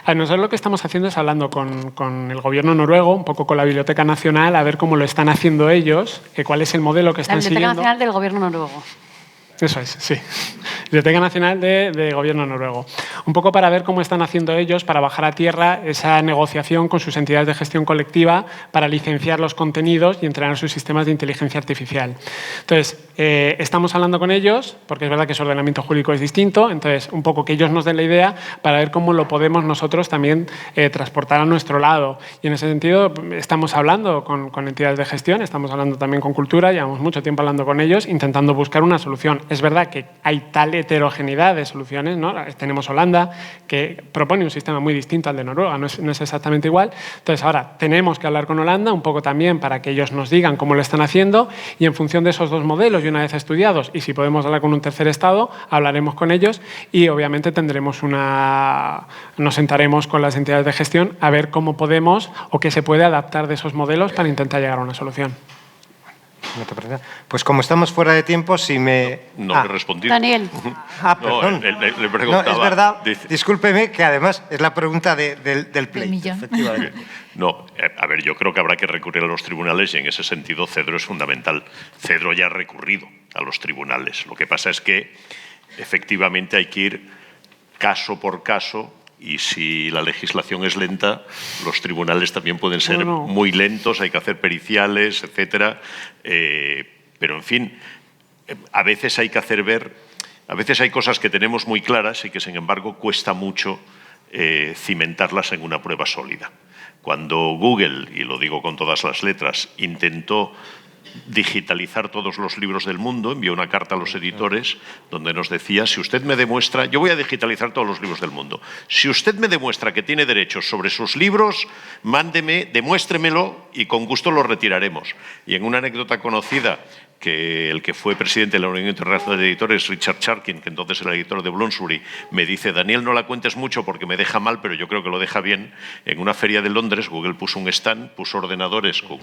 Nosotros lo que estamos haciendo es hablando con el gobierno noruego, un poco con la Biblioteca Nacional, a ver cómo lo están haciendo ellos, cuál es el modelo que están siguiendo. La Biblioteca Nacional del gobierno noruego. Eso es, sí. Biblioteca Nacional de Gobierno Noruego. Un poco para ver cómo están haciendo ellos para bajar a tierra esa negociación con sus entidades de gestión colectiva para licenciar los contenidos y entrenar sus sistemas de inteligencia artificial. Entonces, estamos hablando con ellos, porque es verdad que su ordenamiento jurídico es distinto, entonces un poco que ellos nos den la idea para ver cómo lo podemos nosotros también transportar a nuestro lado. Y en ese sentido estamos hablando con entidades de gestión, estamos hablando también con Cultura, llevamos mucho tiempo hablando con ellos, intentando buscar una solución. Es verdad que hay tal heterogeneidad de soluciones, ¿no? Tenemos Holanda, que propone un sistema muy distinto al de Noruega, no es exactamente igual. Entonces, ahora tenemos que hablar con Holanda un poco también para que ellos nos digan cómo lo están haciendo y en función de esos dos modelos y una vez estudiados, y si podemos hablar con un tercer estado, hablaremos con ellos y obviamente nos sentaremos con las entidades de gestión a ver cómo podemos o qué se puede adaptar de esos modelos para intentar llegar a una solución. Pues como estamos fuera de tiempo, si me... No he respondido. Daniel. Perdón. Le preguntaba. No, es verdad. Discúlpeme, que además es la pregunta del pleito. millón. Efectivamente. No, a ver, yo creo que habrá que recurrir a los tribunales y en ese sentido Cedro es fundamental. Cedro ya ha recurrido a los tribunales. Lo que pasa es que efectivamente hay que ir caso por caso. Y si la legislación es lenta, los tribunales también pueden ser muy lentos, hay que hacer periciales, etcétera. Pero, en fin, a veces hay que hacer ver, a veces hay cosas que tenemos muy claras y que, sin embargo, cuesta mucho cimentarlas en una prueba sólida. Cuando Google, y lo digo con todas las letras, intentó digitalizar todos los libros del mundo, envió una carta a los editores donde nos decía, si usted me demuestra, yo voy a digitalizar todos los libros del mundo, si usted me demuestra que tiene derechos sobre sus libros, demuéstremelo y con gusto los retiraremos. Y en una anécdota conocida, que el que fue presidente de la Unión Internacional de Editores, Richard Sharkin, que entonces era editor de Bloomsbury, me dice, Daniel, no la cuentes mucho porque me deja mal, pero yo creo que lo deja bien. En una feria de Londres, Google puso un stand, puso ordenadores con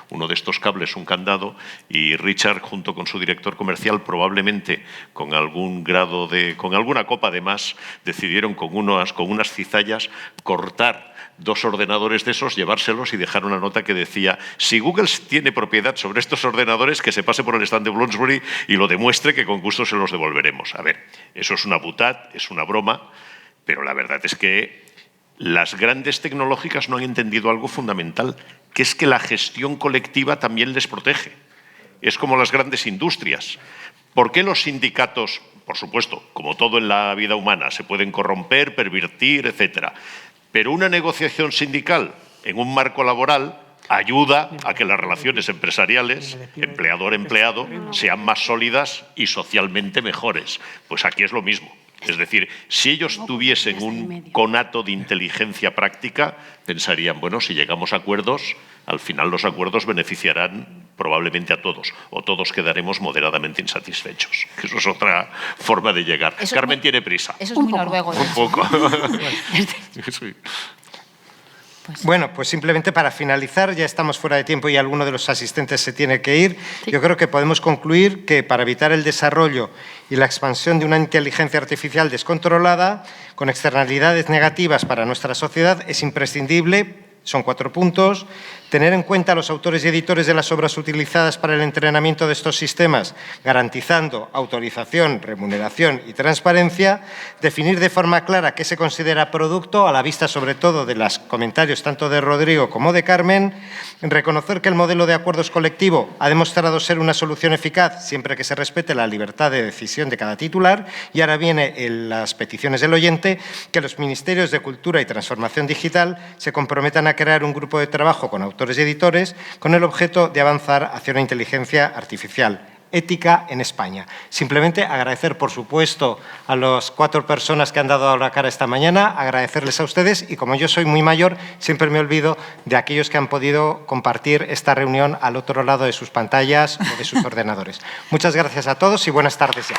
uno de estos cables, un candado, y Richard, junto con su director comercial, probablemente con algún grado con alguna copa de más, decidieron con unas cizallas cortar 2 ordenadores de esos, llevárselos y dejar una nota que decía, si Google tiene propiedad sobre estos ordenadores, que se pase por el stand de Bloomsbury y lo demuestre, que con gusto se los devolveremos. A ver, eso es una butad, es una broma, pero la verdad es que las grandes tecnológicas no han entendido algo fundamental, que es que la gestión colectiva también les protege. Es como las grandes industrias. ¿Por qué los sindicatos, por supuesto, como todo en la vida humana, se pueden corromper, pervertir, etcétera? Pero una negociación sindical en un marco laboral ayuda a que las relaciones empresariales, empleador-empleado, sean más sólidas y socialmente mejores. Pues aquí es lo mismo. Es decir, si ellos tuviesen un conato de inteligencia práctica, pensarían, bueno, si llegamos a acuerdos, al final los acuerdos beneficiarán probablemente a todos, o todos quedaremos moderadamente insatisfechos. Eso es otra forma de llegar. Eso Carmen tiene prisa. Eso es muy noruego. Un poco. Sí. Bueno, pues simplemente para finalizar, ya estamos fuera de tiempo y alguno de los asistentes se tiene que ir. Sí. Yo creo que podemos concluir que para evitar el desarrollo y la expansión de una inteligencia artificial descontrolada, con externalidades negativas para nuestra sociedad, es imprescindible, son 4 puntos, tener en cuenta a los autores y editores de las obras utilizadas para el entrenamiento de estos sistemas, garantizando autorización, remuneración y transparencia, definir de forma clara qué se considera producto, a la vista sobre todo de los comentarios tanto de Rodrigo como de Carmen, reconocer que el modelo de acuerdos colectivo ha demostrado ser una solución eficaz siempre que se respete la libertad de decisión de cada titular, y ahora viene las peticiones del oyente, que los Ministerios de Cultura y Transformación Digital se comprometan a crear un grupo de trabajo con autores y editores con el objeto de avanzar hacia una inteligencia artificial ética en España. Simplemente agradecer, por supuesto, a las 4 personas que han dado la cara esta mañana, agradecerles a ustedes y, como yo soy muy mayor, siempre me olvido de aquellos que han podido compartir esta reunión al otro lado de sus pantallas o de sus ordenadores. Muchas gracias a todos y buenas tardes ya.